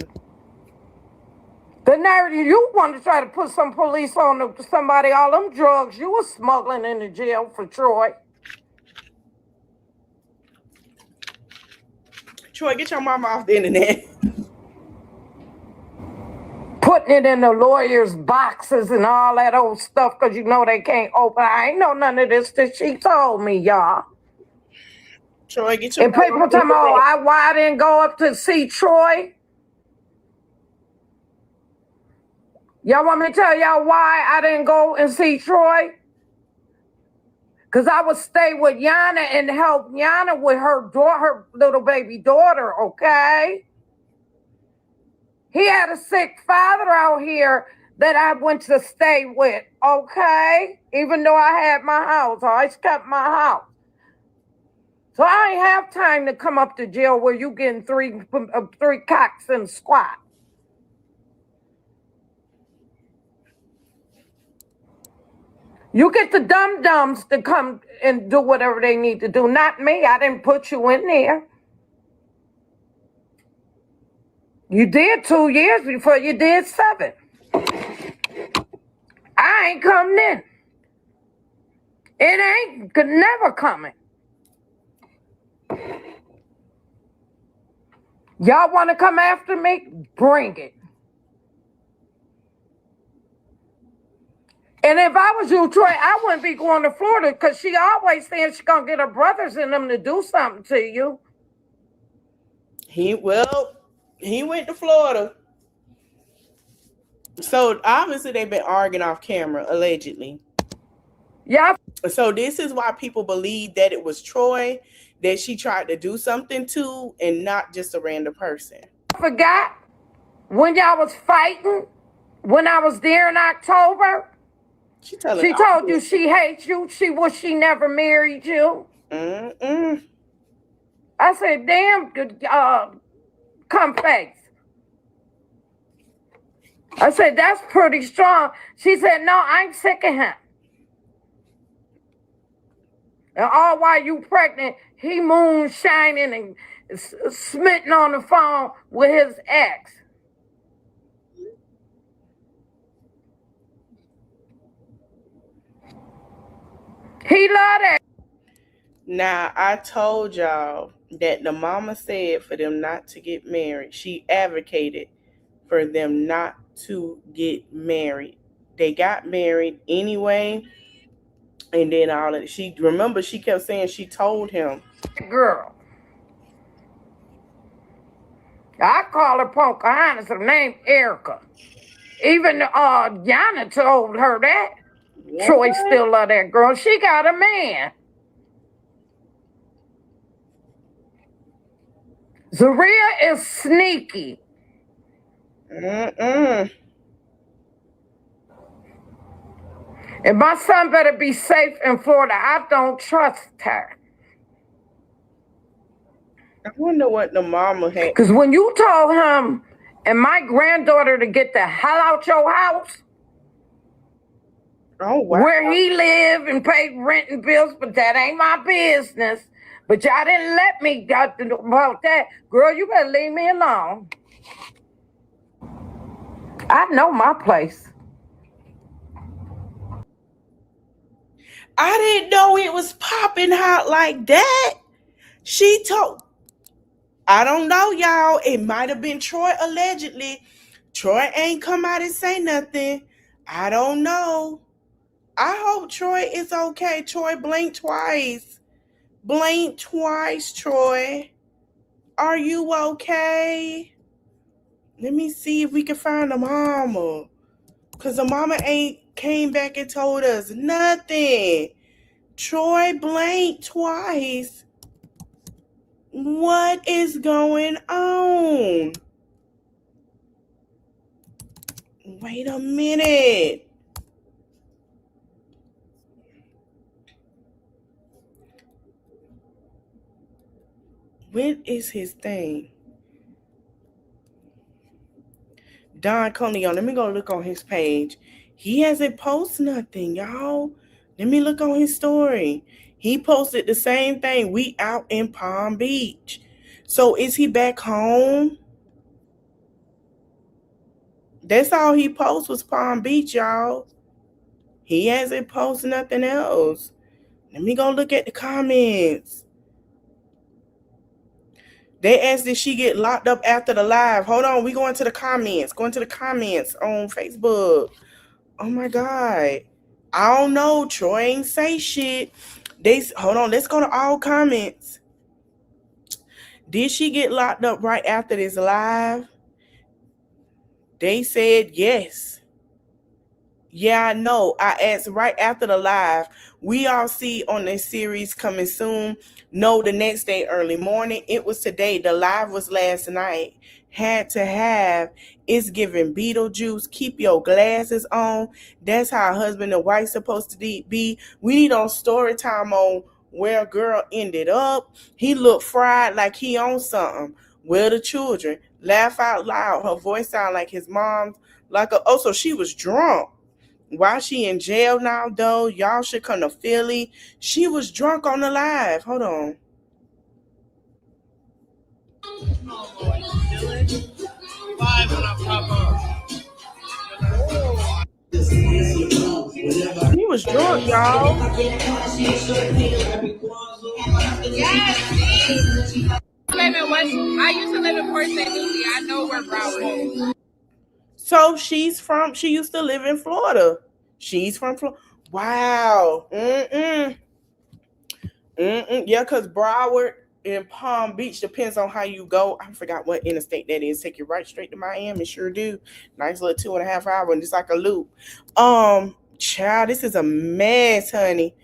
The narrative, you want to try to put some police on somebody, all them drugs you were smuggling in the jail for Troy. Troy, get your mama off the internet. Putting it in the lawyers' boxes and all that old stuff because you know they can't open. I ain't know none of this that she told me, y'all. Troy, get your and people tell me, oh, why I didn't go up to see Troy? Y'all want me to tell y'all why I didn't go and see Troy? Because I would stay with Yana and help Yana with her daughter, her little baby daughter, okay? He had a sick father out here that I went to stay with, okay? Even though I had my house, I always kept my house. So I ain't have time to come up to jail where you getting three cocks and squat. You get the dum-dums to come and do whatever they need to do. Not me. I didn't put you in there. You did 2 years before you did 7. I ain't coming in. It ain't never coming. Y'all want to come after me? Bring it. And if I was you, Troy, I wouldn't be going to Florida because she always saying she's going to get her brothers in them to do something to you. He went to Florida. So obviously they've been arguing off camera, allegedly. Yeah. So this is why people believe that it was Troy that she tried to do something to, and not just a random person. I forgot when y'all was fighting, when I was there in October. She told you she hates you. She wish she never married you. Mm-mm. I said, damn, come face. I said, that's pretty strong. She said, no, I'm sick of him. And all while you pregnant, he moonshining and smitten on the phone with his ex. He loved that. Now, I told y'all that the mama said for them not to get married. She advocated for them not to get married. They got married anyway. And then all that. She kept saying she told him. Girl. I call her Pocahontas. Her name Erica. Even Yana told her that. What? Troy still love that girl. She got a man. Zeuriah is sneaky. Mm-mm. And my son better be safe in Florida. I don't trust her. I wonder what the mama had. Because when you told him and my granddaughter to get the hell out your house, oh, wow, where he live and pay rent and bills, but that ain't my business. But y'all didn't let me talk about that. Girl, you better leave me alone. I know my place. I didn't know it was popping hot like that. She told, I don't know, y'all. It might have been Troy allegedly. Troy ain't come out and say nothing. I don't know. I hope Troy is okay. Troy, blink twice. Blink twice, Troy. Are you okay? Let me see if we can find the mama. Because the mama ain't came back and told us nothing. Troy, blink twice. What is going on? Wait a minute. When is his thing? Don Corleone. Let me go look on his page. He hasn't posted nothing, y'all. Let me look on his story. He posted the same thing. We out in Palm Beach. So is he back home? That's all he posted was Palm Beach, y'all. He hasn't posted nothing else. Let me go look at the comments. They asked, did she get locked up after the live? Hold on, we going to the comments. Going to the comments on Facebook. Oh my God. I don't know. Troy ain't say shit. Hold on, let's go to all comments. Did she get locked up right after this live? They said yes. Yeah, I know. I asked right after the live. We all see on this series coming soon. No, the next day, early morning. It was today. The live was last night. Had to have. It's giving Beetlejuice. Keep your glasses on. That's how a husband and wife supposed to be. We need on story time on where a girl ended up. He looked fried like he on something. Where the children? Laugh out loud. Her voice sound like his mom's. So she was drunk. Why she in jail now, though? Y'all should come to Philly. She was drunk on the live. Hold on. He was drunk, y'all. I used to live in Port St. Lucie. I know where Broward is. So she used to live in Florida. She's from Florida. Wow. Yeah, because Broward, in Palm Beach, depends on how you go. I forgot what interstate that is. Take you right straight to Miami. Sure do. Nice little 2.5 hour, and just like a loop. Child, this is a mess, honey.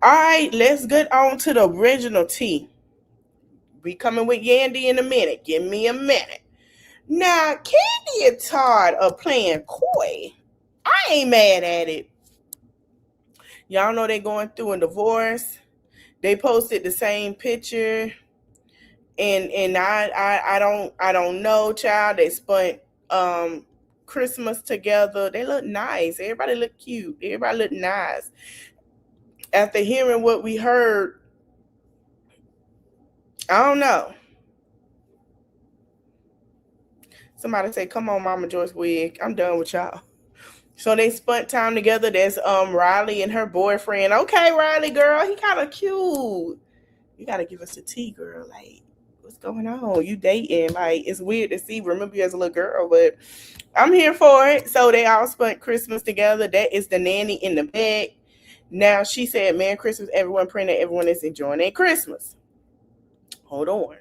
All right, let's get on to the original tea. We coming with Yandy in a minute. Give me a minute. Now, Kandi and Todd are playing coy. I ain't mad at it. Y'all know they going through a divorce. They posted the same picture. And I don't know, child. They spent Christmas together. They look nice. Everybody look cute. Everybody look nice. After hearing what we heard, I don't know. Somebody say, "Come on, Mama Joyce Wig. I'm done with y'all." So they spent time together. There's Riley and her boyfriend. Okay, Riley girl, he kind of cute. You gotta give us a tea, girl. Like, what's going on? You dating? Like, it's weird to see. Remember you as a little girl, but I'm here for it. So they all spent Christmas together. That is the nanny in the bed. Now she said, "Merry Christmas, everyone. Praying that everyone is enjoying their Christmas." Hold on.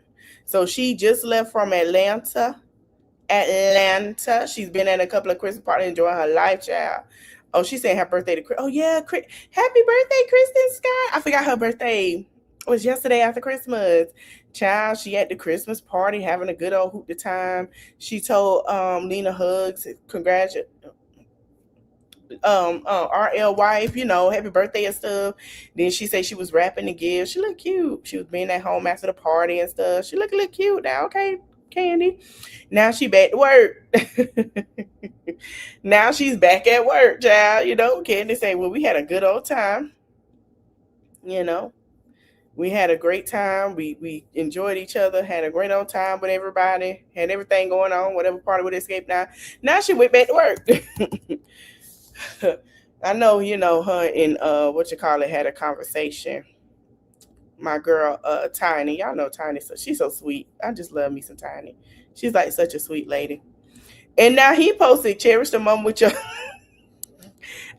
So she just left from Atlanta. She's been at a couple of Christmas parties, enjoying her life, child. Oh, she's saying happy birthday to Chris. Oh yeah, happy birthday, Kristen Scott. I forgot her birthday was yesterday after Christmas. Child, she at the Christmas party having a good old hoot the time. She told Lena Hugs, congratulations. RL wife, happy birthday and stuff. Then she said she was wrapping the gift. She looked cute. She was being at home after the party and stuff. She looked a little cute now. Okay, Kandi. Now she back to work. Now she's back at work, child. Kandi say, well, we had a good old time. We had a great time. We enjoyed each other, had a great old time with everybody, had everything going on, whatever party would escape now. Now she went back to work. I know, her and had a conversation. My girl, Tiny. Y'all know Tiny, so she's so sweet. I just love me some Tiny. She's like such a sweet lady. And now he posted, cherish the moment with your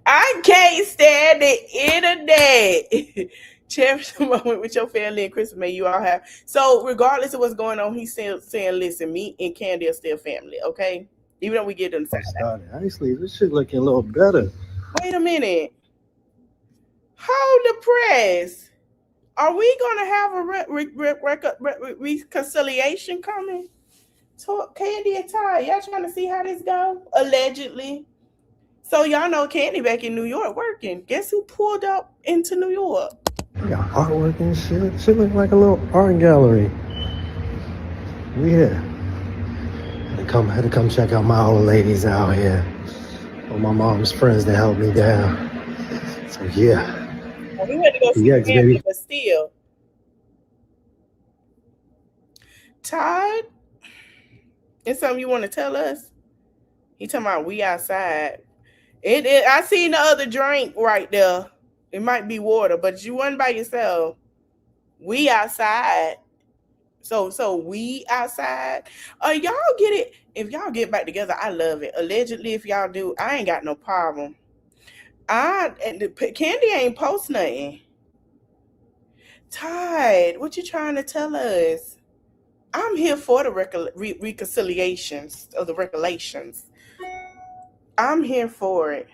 I can't stand the internet. Cherish the moment with your family and Christmas may you all have. So regardless of what's going on, he's still saying, listen, me and Kandi are still family, okay? Even though we get them side. Actually, this shit looking a little better. Wait a minute. Hold the press. Are we going to have a reconciliation coming? So Kandi and Todd, y'all trying to see how this go? Allegedly. So y'all know Kandi back in New York working. Guess who pulled up into New York? We got artwork and shit. Shit look like a little art gallery. We here. Had to come check out my old ladies out here. All my mom's friends that helped me down. So yeah. Well, we had to go see yes, family, baby. but still. Todd, is something you want to tell us? He talking about we outside. I seen the other drink right there. It might be water, but you wasn't by yourself. We outside. So we outside. Y'all get it. If y'all get back together, I love it. Allegedly, if y'all do, I ain't got no problem. Kandi ain't post nothing. Todd, what you trying to tell us? I'm here for the reconciliations of the regulations. I'm here for it.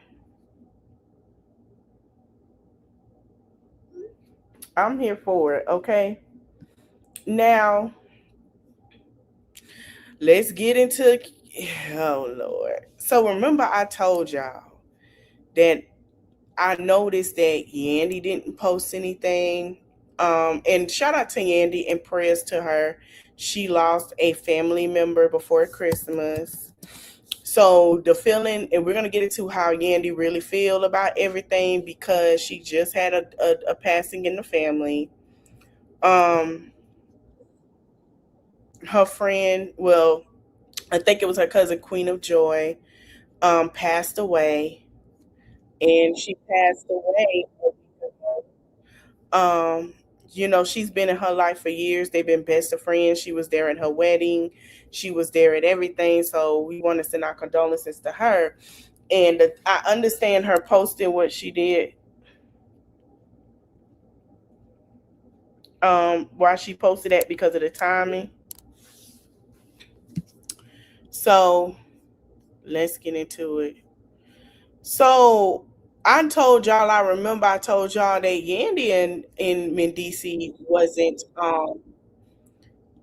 I'm here for it, okay? Now, let's get into, oh, Lord. So remember I told y'all that I noticed that Yandy didn't post anything. And shout out to Yandy and prayers to her. She lost a family member before Christmas. So the feeling, and we're going to get into how Yandy really feel about everything because she just had a passing in the family. Her friend, well, I think it was her cousin, Queen of Joy, passed away. And she passed away. She's been in her life for years. They've been best of friends. She was there at her wedding. She was there at everything. So we want to send our condolences to her. And I understand her posting what she did. why she posted that because of the timing. So let's get into it. So I told y'all, I remember I told y'all that Yandy and Mendecess wasn't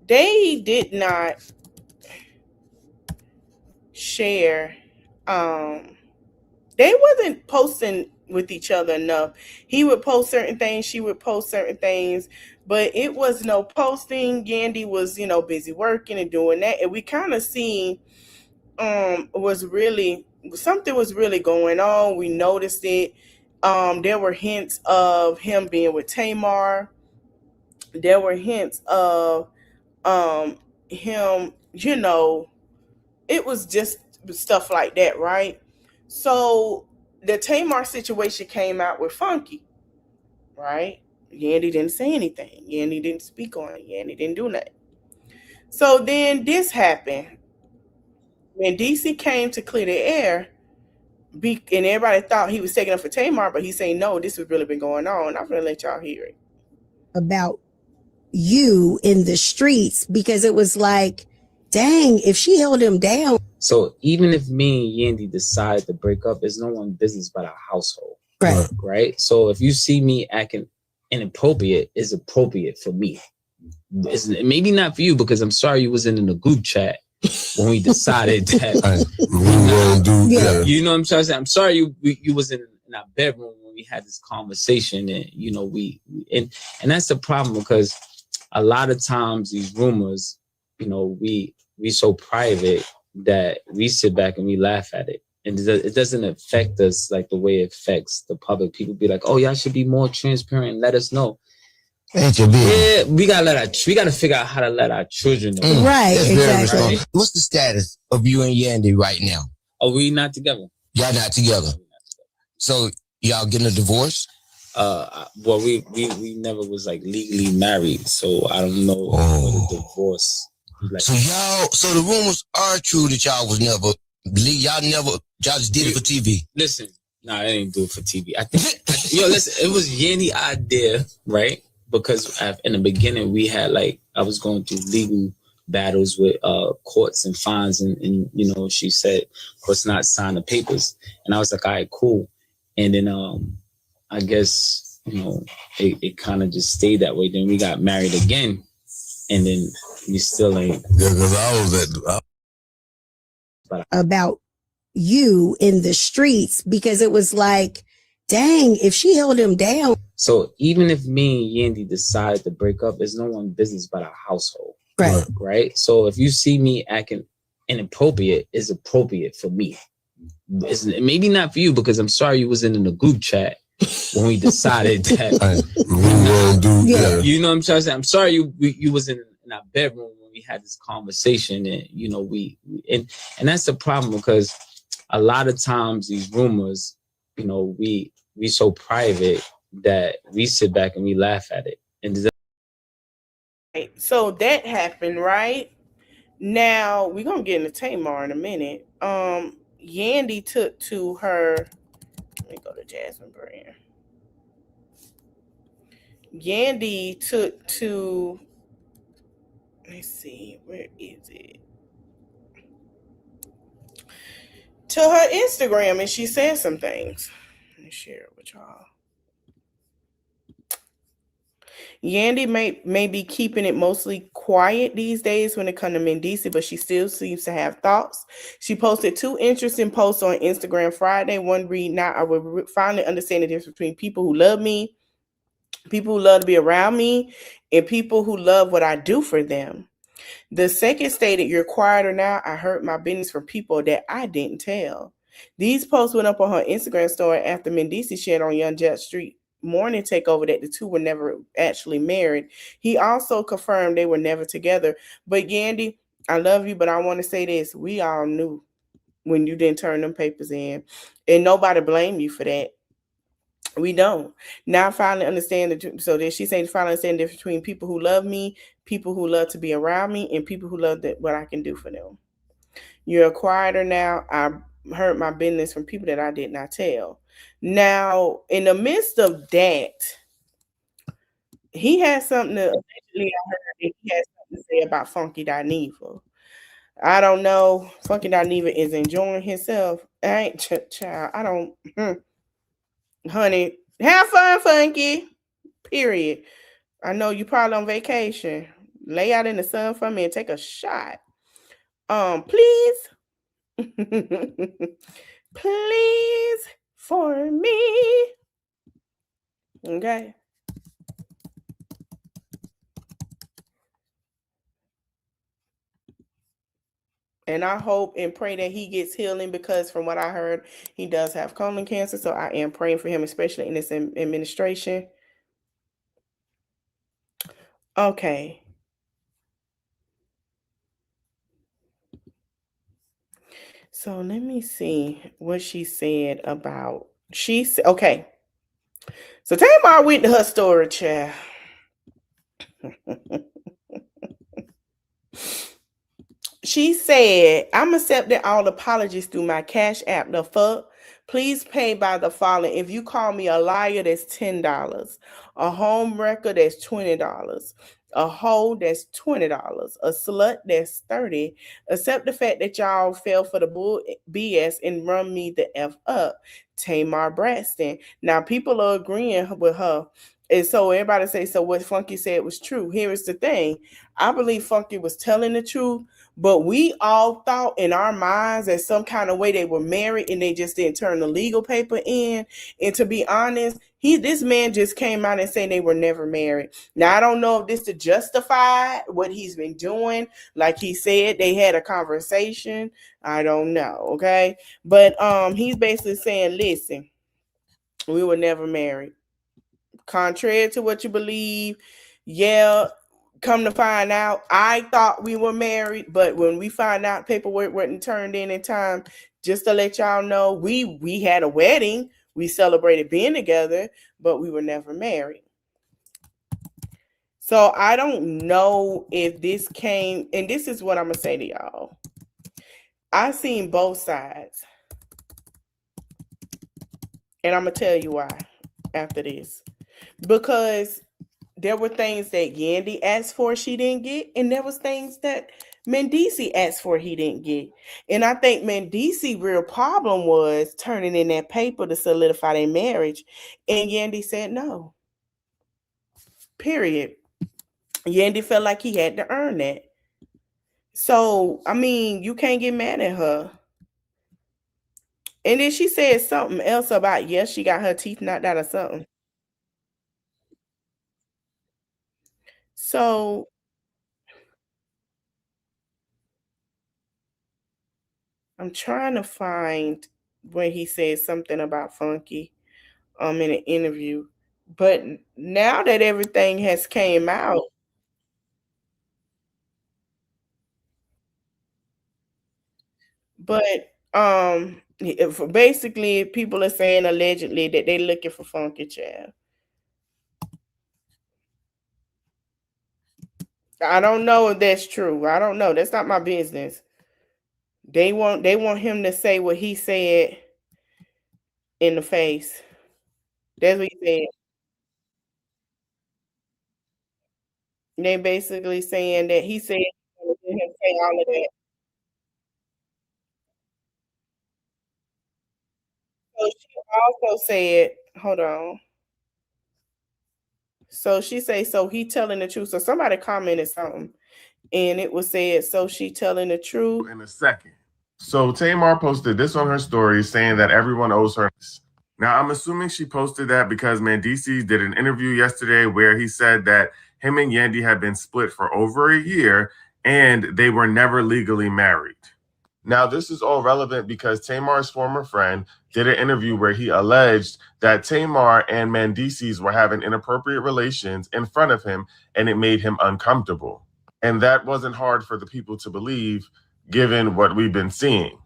they did not share they wasn't posting with each other enough. He would post certain things, she would post certain things, but it was no posting. Yandy was, busy working and doing that. And we kind of seen was really something was really going on. We noticed it. There were hints of him being with Tamar. There were hints of him, it was just stuff like that, right? So the Tamar situation came out with Funky, right? Yandy didn't say anything. Yandy didn't speak on it. Yandy didn't do nothing. So then this happened. When DC came to clear the air, and everybody thought he was taking up for Tamar, but he's saying, no, this has really been going on. I'm going to let y'all hear it. About you in the streets, because it was like, dang, if she held him down. So even if me and Yandy decide to break up, it's no one's business but our household. Right. Right. So if you see me acting inappropriate, it's appropriate for me. It's maybe not for you, because I'm sorry you wasn't in the group chat when we decided that we won't do that. You know what I'm trying to say? I'm sorry you was in our bedroom when we had this conversation, and and that's the problem, because a lot of times these rumors, we so private that we sit back and we laugh at it. And it doesn't affect us like the way it affects the public. People be like, oh, y'all should be more transparent and let us know. Yeah, we gotta figure out how to let our children know. Right, exactly. Right? What's the status of you and Yandy right now? Are we not together? Y'all not together. So y'all getting a divorce? Well, we never was like legally married, so I don't know what a divorce. Like. So the rumors are true that y'all just did it for TV. Listen, I didn't do it for TV. I think, listen, it was Yandy's idea, right? Because in the beginning we had I was going through legal battles with courts and fines, and she said, let's not sign the papers, and I was like, all right, cool. And then I guess it kind of just stayed that way. Then we got married again, and then we still ain't. Yeah, because I was about you in the streets, because it was like, dang, if she held him down. So even if me and Yandy decide to break up, it's no one's business but our household. Right. Right. So if you see me acting inappropriate, it's appropriate for me. It's maybe not for you, because I'm sorry you wasn't in the group chat when we decided that we won't do that. You know what I'm trying to say? I'm sorry you was in our bedroom when we had this conversation, and and that's the problem, because a lot of times these rumors, we so private that we sit back and we laugh at it. And so that happened, right? Now we're gonna get into Tamar in a minute. Yandy took to her. Let me go to Jasmine Brand. Yandy took to. Let's see, where is it? To her Instagram, and she said some things. Let me share it with y'all. Yandy may be keeping it mostly quiet these days when it comes to Mendecess, but she still seems to have thoughts. She posted 2 interesting posts on Instagram Friday. One read, now I will finally understand the difference between people who love me, people who love to be around me, and people who love what I do for them. The second stated, you're quieter now. I heard my business from people that I didn't tell. These posts went up on her Instagram story after Mendecess shared on Young Jet Street Morning Takeover that the two were never actually married. He also confirmed they were never together. But Yandy, I love you, but I want to say this. We all knew when you didn't turn them papers in, and nobody blamed you for that. We don't. Now I finally understand so that she's saying finally understand the difference between people who love me, people who love to be around me, and people who love what I can do for them. You're a quieter now. I heard my business from people that I did not tell. Now, in the midst of that, He has something to, allegedly I heard that he has something to say about Funky Dineva. I don't know. Funky Dineva is enjoying himself. I ain't child. I don't honey. Have fun, Funky. Period. I know you probably on vacation. Lay out in the sun for me and take a shot. Please. Please for me. Okay. And I hope and pray that he gets healing, because from what I heard, he does have colon cancer. So I am praying for him, especially in this administration. Okay. So let me see what she said about. She said, okay. So Tamar went to her story, child. She said, I'm accepting all apologies through my Cash App. The fuck? Please pay by the following. If you call me a liar, that's $10. A home wrecker, that's $20. A hoe, that's $20. A slut, that's $30. Accept the fact that y'all fell for the bull BS and run me the F up. Tamar Braxton. Now people are agreeing with her. And so everybody say, so what Funky said was true. Here is the thing. I believe Funky was telling the truth, but we all thought in our minds that some kind of way they were married and they just didn't turn the legal paper in. And to be honest, this man just came out and said they were never married. Now, I don't know if this to justify what he's been doing. Like he said, they had a conversation. I don't know, okay? But he's basically saying, listen, we were never married. Contrary to what you believe, yeah, come to find out, I thought we were married, but when we find out paperwork wasn't turned in time, just to let y'all know, we had a wedding, we celebrated being together, but we were never married. So I don't know if this came, and this is what I'm gonna say to y'all. I've seen both sides, and I'm gonna tell you why after this. Because there were things that Yandy asked for she didn't get, and there was things that mendecess asked for he didn't get. And I think mendecess' real problem was turning in that paper to solidify their marriage, and Yandy said no. Period. Yandy felt like he had to earn that. So, I mean, you can't get mad at her. And then she said something else about, yes, she got her teeth knocked out or something. So I'm trying to find where he said something about Funky in an interview. But now that everything has came out, but basically people are saying allegedly that they're looking for Funky Child. I don't know if that's true. I don't know. That's not my business. They want him to say what he said in the face. That's what he said. They basically saying that he said him say all of that. So she also said, hold on. So she say, so he telling the truth. So somebody commented something, and it was said, so she telling the truth. In a second. So Tamar posted this on her story saying that everyone owes her. Now, I'm assuming she posted that because mendecess did an interview yesterday where he said that him and Yandy had been split for over a year and they were never legally married. Now, this is all relevant because Tamar's former friend did an interview where he alleged that Tamar and mendecess were having inappropriate relations in front of him and it made him uncomfortable. And that wasn't hard for the people to believe given what we've been seeing.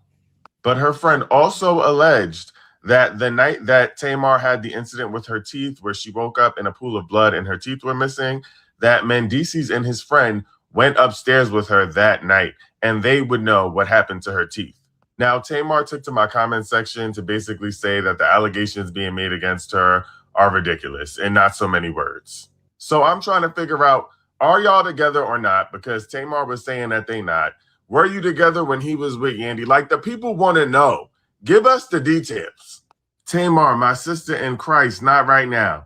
But her friend also alleged that the night that Tamar had the incident with her teeth, where she woke up in a pool of blood and her teeth were missing, that mendecess and his friend went upstairs with her that night and they would know what happened to her teeth. Now, Tamar took to my comment section to basically say that the allegations being made against her are ridiculous in not so many words. So I'm trying to figure out, are y'all together or not? Because Tamar was saying that they not. Were you together when he was with Yandy? Like, the people want to know. Give us the details. Tamar, my sister in Christ, not right now.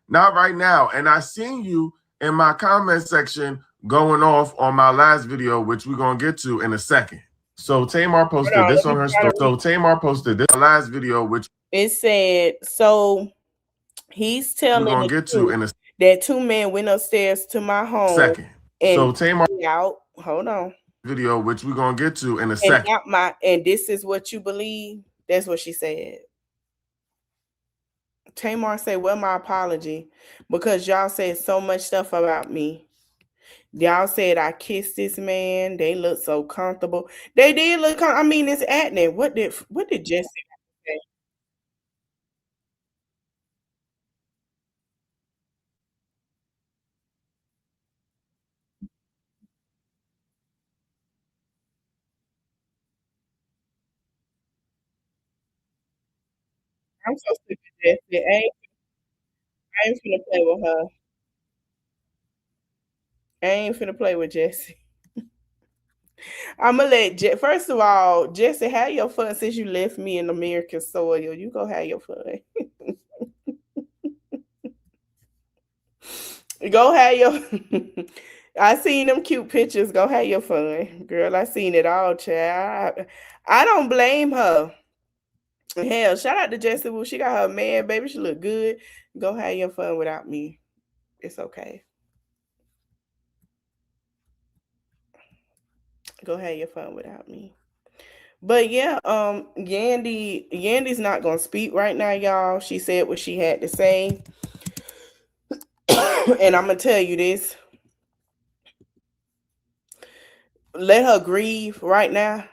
Not right now. And I seen you in my comment section going off on my last video, which we're going to get to in a second. So Tamar posted this on her story. So Tamar posted this last video, which it said, so he's telling we're going to get to in a that two men went upstairs to my home. Second. And so Tamar out. Hold on. Video, which we're going to get to in a And second. and this is what you believe. That's what she said. Tamar said, well, my apology, because y'all said so much stuff about me. Y'all said I kissed this man. They look so comfortable. They did look. I mean, it's acne. What did Jesse say? I'm so sick of Jesse. I ain't finna play with her. I ain't finna play with Jesse. I'm gonna let first of all, Jesse, have your fun since you left me in American soil. You go have your fun. Go have your. I seen them cute pictures. Go have your fun, girl. I seen it all, child. I don't blame her. Hell, shout out to Jessie Wu. She got her man, baby. She look good. Go have your fun without me. It's okay. Go have your fun without me. But yeah, Yandy's not gonna speak right now, y'all. She said what she had to say. And I'm gonna tell you this. Let her grieve right now.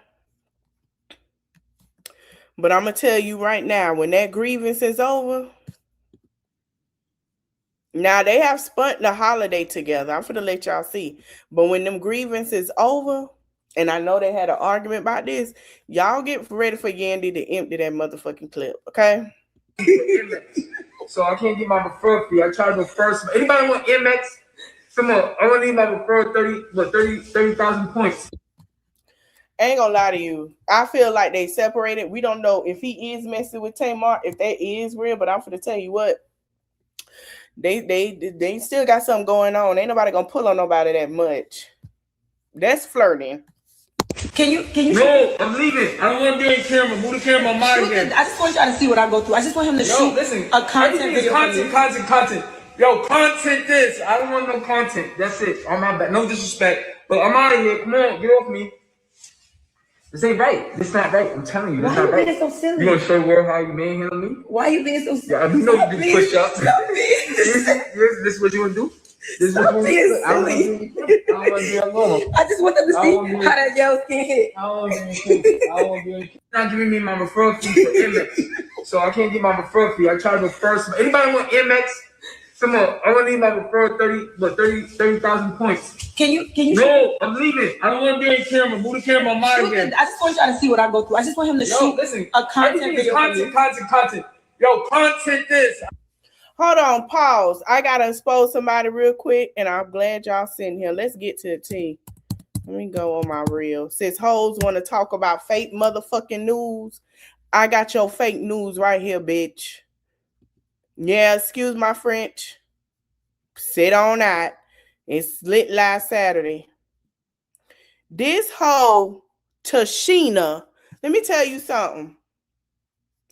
But I'm gonna tell you right now, when that grievance is over, now they have spent the holiday together. I'm gonna let y'all see. But when them grievance is over, and I know they had an argument about this, y'all get ready for Yandy to empty that motherfucking clip, okay? So I can't get my referral fee. I charge the first. Anybody want MX? Come on, I want to need my referral 30,000 points. I ain't gonna lie to you. I feel like they separated. We don't know if he is messing with Tamar, if that is real, but I'm gonna tell you what. They still got something going on. Ain't nobody gonna pull on nobody that much. That's flirting. Can you? No, I'm leaving. I don't want to be on camera. Move the camera on my again. I just want y'all to see what I go through. I just want him to shoot listen, a content video. Content. Yo, content this. I don't want no content. That's it. On my back. No disrespect. But I'm out of here. Come on, get off me. This ain't right. This not right. I'm telling you. This not right. Why you being so silly? You gonna show the world how you manhandle me? Why you being so silly? Yeah, you know you do push ups. This is what you wanna do? This is what you wanna do? I don't wanna be alone. I just want them to see how that yellow skin hit. I don't want to be in not giving me my referral fee for MX. So I can't get my referral fee. I charge the first. Anybody want MX? Come on, I want to need my referral 30,000 points. Can you? No, I'm leaving. I don't want to be on camera. Move the camera on my again. I just want y'all to see what I go through. I just want him to shoot a content video. Content. Yo, content this. Hold on, pause. I gotta expose somebody real quick, and I'm glad y'all sitting here. Let's get to the tea. Let me go on my reel. Since hoes want to talk about fake motherfucking news, I got your fake news right here, bitch. Yeah, excuse my French. Sit on that. It's lit last Saturday. This hoe, Tashina, let me tell you something.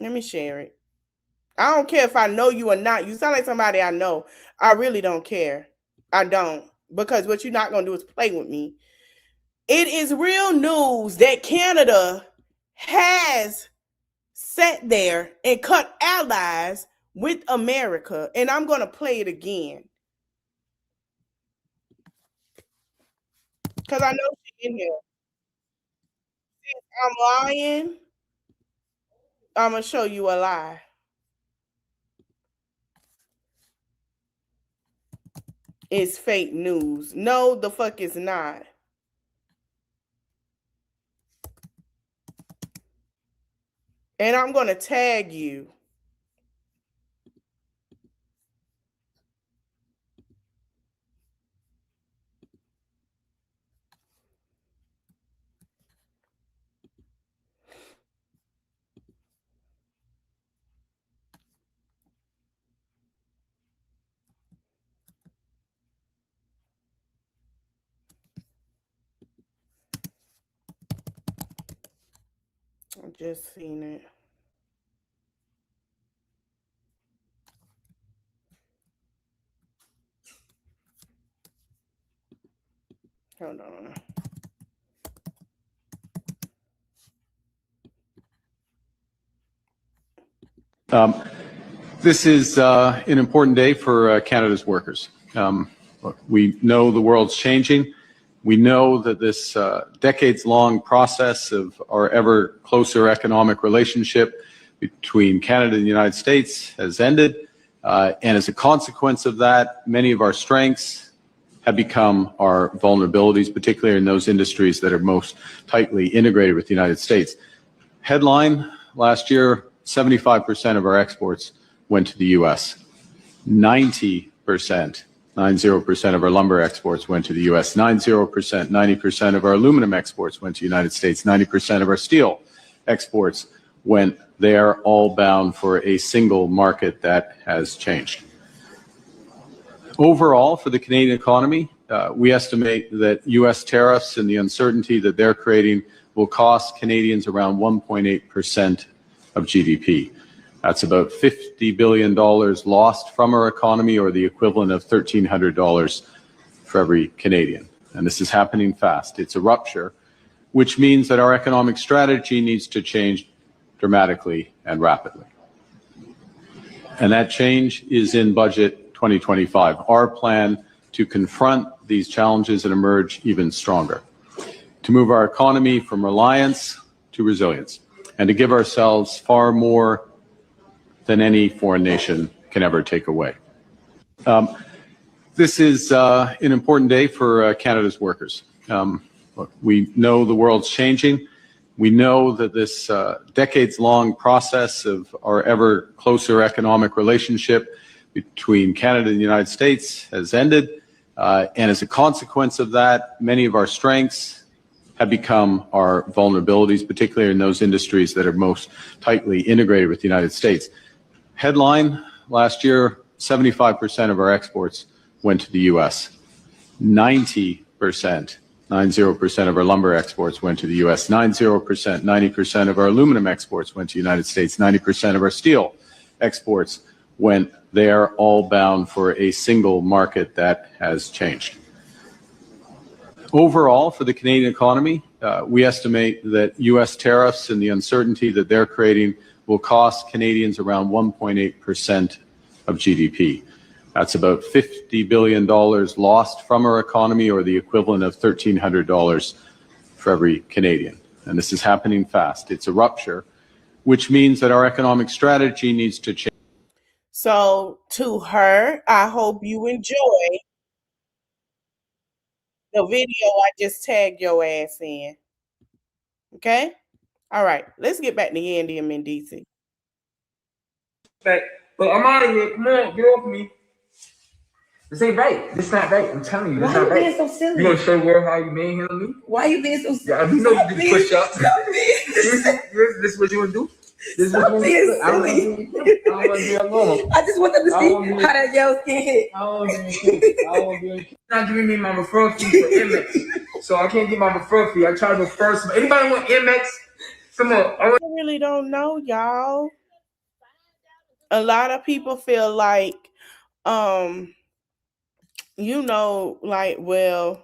Let me share it. I don't care if I know you or not. You sound like somebody I know. I really don't care. I don't. Because what you're not going to do is play with me. It is real news that Canada has sat there and cut allies with America. And I'm going to play it again. Because I know she's in here. Since I'm lying, I'm going to show you a lie. It's fake news. No, the fuck it's not. And I'm going to tag you. just seen it. Hold on. This is an important day for Canada's workers. Look, we know the world's changing. We know that this decades-long process of our ever closer economic relationship between Canada and the United States has ended. And as a consequence of that, many of our strengths have become our vulnerabilities, particularly in those industries that are most tightly integrated with the United States. Headline, last year, 75% of our exports went to the U.S. 90% of our lumber exports went to the U.S. 90% of our aluminum exports went to the United States. 90% of our steel exports went there, all bound for a single market that has changed. Overall, for the Canadian economy, we estimate that U.S. tariffs and the uncertainty that they're creating will cost Canadians around 1.8% of GDP. That's about $50 billion lost from our economy, or the equivalent of $1,300 for every Canadian. And this is happening fast. It's a rupture, which means that our economic strategy needs to change dramatically and rapidly. And that change is in Budget 2025, our plan to confront these challenges and emerge even stronger, to move our economy from reliance to resilience, and to give ourselves far more than any foreign nation can ever take away. This is an important day for Canada's workers. Look, we know the world's changing. We know that this decades-long process of our ever closer economic relationship between Canada and the United States has ended. And as a consequence of that, many of our strengths have become our vulnerabilities, particularly in those industries that are most tightly integrated with the United States. Headline, last year, 75% of our exports went to the U.S. 90% of our lumber exports went to the U.S. 90% of our aluminum exports went to the United States. 90% of our steel exports went there, all bound for a single market that has changed. Overall, for the Canadian economy, we estimate that U.S. tariffs and the uncertainty that they're creating will cost Canadians around 1.8% of GDP. That's about $50 billion lost from our economy, or the equivalent of $1,300 for every Canadian. And this is happening fast. It's a rupture, which means that our economic strategy needs to change. So to her, I hope you enjoy the video I just tagged your ass in. Okay? All right, let's get back to Yandy and mendecess. But I'm out of here. Come on, get off me. This ain't right. This not right. I'm telling you, this not right. Why you being so silly? You gonna show the world how you manhandle me? Why you being so silly? Yeah, you know you do push-ups. This is what you wanna do? This is what you wanna do? I don't wanna be alone. I just want them to see how that yellow skin hit. I don't wanna be not giving me my referral fee for Amex. So I can't get my referral fee. I charge the first. Anybody want Amex? Come on. I really don't know, y'all. A lot of people feel like, you know, like, well,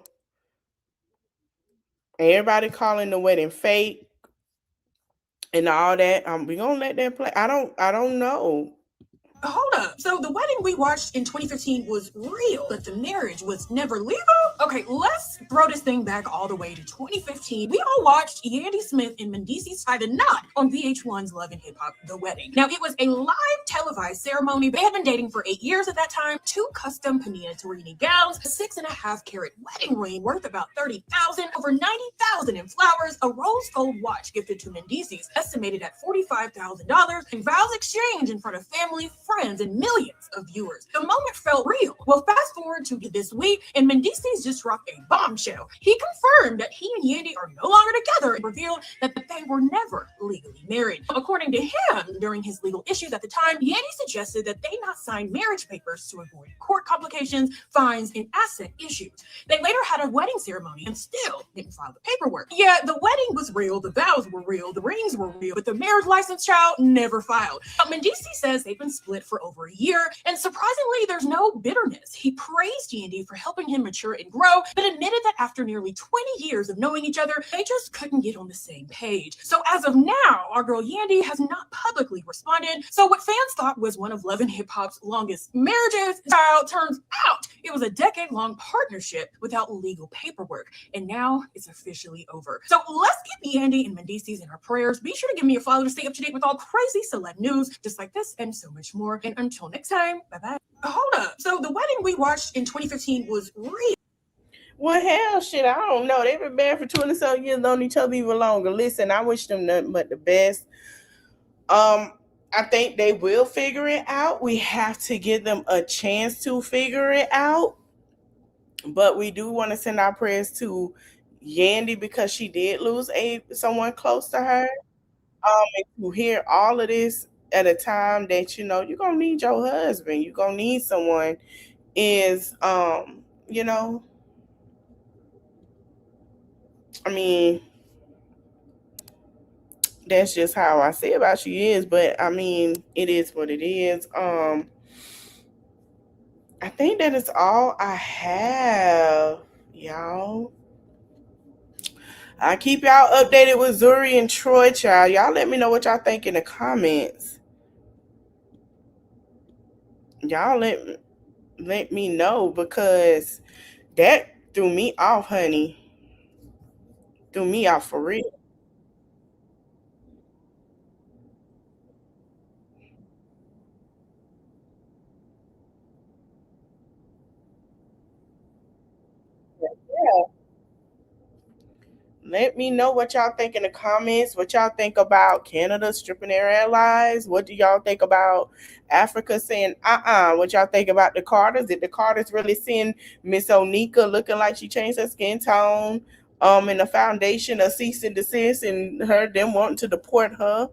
everybody calling the wedding fake and all that. We gonna let that play. I don't know. Hold up. So the wedding we watched in 2015 was real, but the marriage was never legal? Okay, let's throw this thing back all the way to 2015. We all watched Yandy Smith and mendecess tie the knot on VH1's Love and Hip Hop, The Wedding. Now, it was a live televised ceremony. They had been dating for 8 years at that time. 2 custom Panina Turini gowns, a 6.5 carat wedding ring worth about $30,000, over $90,000 in flowers, a rose gold watch gifted to mendecess, estimated at $45,000, and vows exchanged in front of family, friends and millions of viewers. The moment felt real. Well, fast forward to this week, and mendecess just dropped a bombshell. He confirmed that he and Yandy are no longer together and revealed that they were never legally married. According to him, during his legal issues at the time, Yandy suggested that they not sign marriage papers to avoid court complications, fines, and asset issues. They later had a wedding ceremony and still didn't file the paperwork. Yeah, the wedding was real, the vows were real, the rings were real, but the marriage license child never filed. Mendecess says they've been split for over a year, and surprisingly, there's no bitterness. He praised Yandy for helping him mature and grow, but admitted that after nearly 20 years of knowing each other, they just couldn't get on the same page. So as of now, our girl Yandy has not publicly responded. So what fans thought was one of Love and Hip Hop's longest marriages, turns out it was a decade-long partnership without legal paperwork, and now it's officially over. So let's keep Yandy and mendecess in our prayers. Be sure to give me a follow to stay up to date with all crazy celeb news, just like this and so much more. And until next time, bye-bye. Hold up. So the wedding we watched in 2015 was real. Well, hell, shit, I don't know. They've been married for 20-some years, known each other even longer. Listen, I wish them nothing but the best. I think they will figure it out. We have to give them a chance to figure it out. But we do want to send our prayers to Yandy because she did lose someone close to her. And to hear all of this at a time that, you're going to need your husband. You're going to need someone is, I mean, that's just how I say about you is, but I mean, it is what it is. I think that is all I have, y'all. I keep y'all updated with Zuri and Troy, child. Y'all let me know what y'all think in the comments. Y'all let me know because that threw me off, honey. Threw me off for real. Yeah. Let me know what y'all think in the comments. What y'all think about Canada stripping their allies? What do y'all think about Africa saying What y'all think about the Carters? Did the Carters really send Miss Onika looking like she changed her skin tone? In the foundation of cease and desist and them wanting to deport her?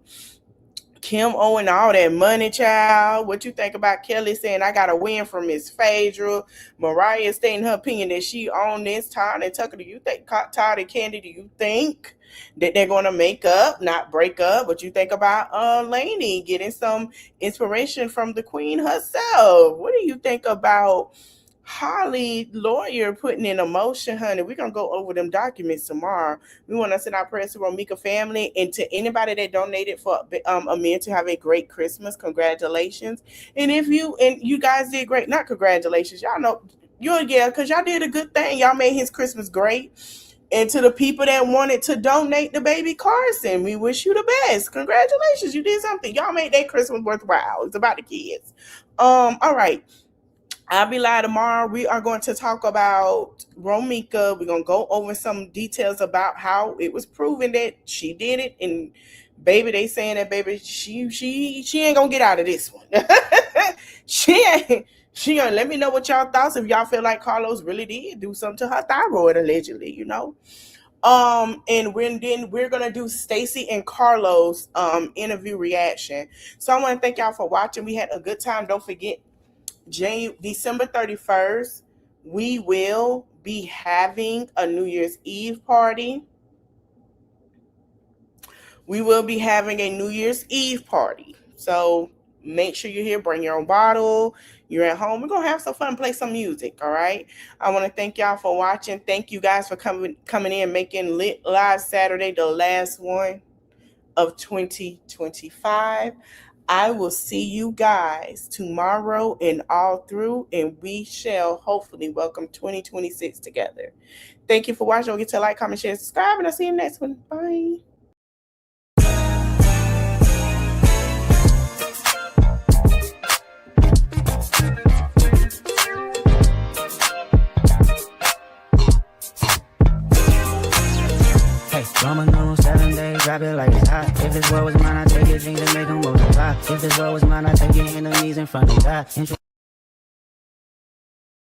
Kim owing all that money, child. What you think about Kelly saying, I got a win from Miss Phaedra? Mariah stating her opinion that she owned this. Todd and Tucker, do you think, Todd and Kandi, do you think that they're going to make up, not break up? What you think about Lainey getting some inspiration from the queen herself? What do you think about Holly lawyer putting in a motion, honey? We're going to go over them documents tomorrow. We want to send our prayers to Romeca family and to anybody that donated for Amir to have a great Christmas. Congratulations. And if you guys did great, not congratulations, y'all know, because y'all did a good thing. Y'all made his Christmas great. And to the people that wanted to donate to baby Carson, we wish you the best. Congratulations. You did something. Y'all made that Christmas worthwhile. It's about the kids. All right. I'll be live tomorrow. We are going to talk about Romeca. We're going to go over some details about how it was proven that she did it. And baby, they saying that baby, she ain't going to get out of this one. She ain't. Let me know what y'all thoughts. If y'all feel like Carlos really did do something to her thyroid, allegedly, And we're going to do Stacey and Carlos interview reaction. So I want to thank y'all for watching. We had a good time. Don't forget, December 31st, we will be having a New Year's Eve party. So make sure you're here. Bring your own bottle. You're at home. We're going to have some fun, play some music, all right? I want to thank y'all for watching. Thank you guys for coming in, making Lit Live Saturday the last one of 2025. I will see you guys tomorrow and all through, and we shall hopefully welcome 2026 together. Thank you for watching. Don't forget to like, comment, share, subscribe, and I'll see you next one. Bye. Hey, Roman on 7 days. drop it like it's hot. If this world was mine, I take your dreams and make them multiply. If this world was mine, I take your enemies in front of God.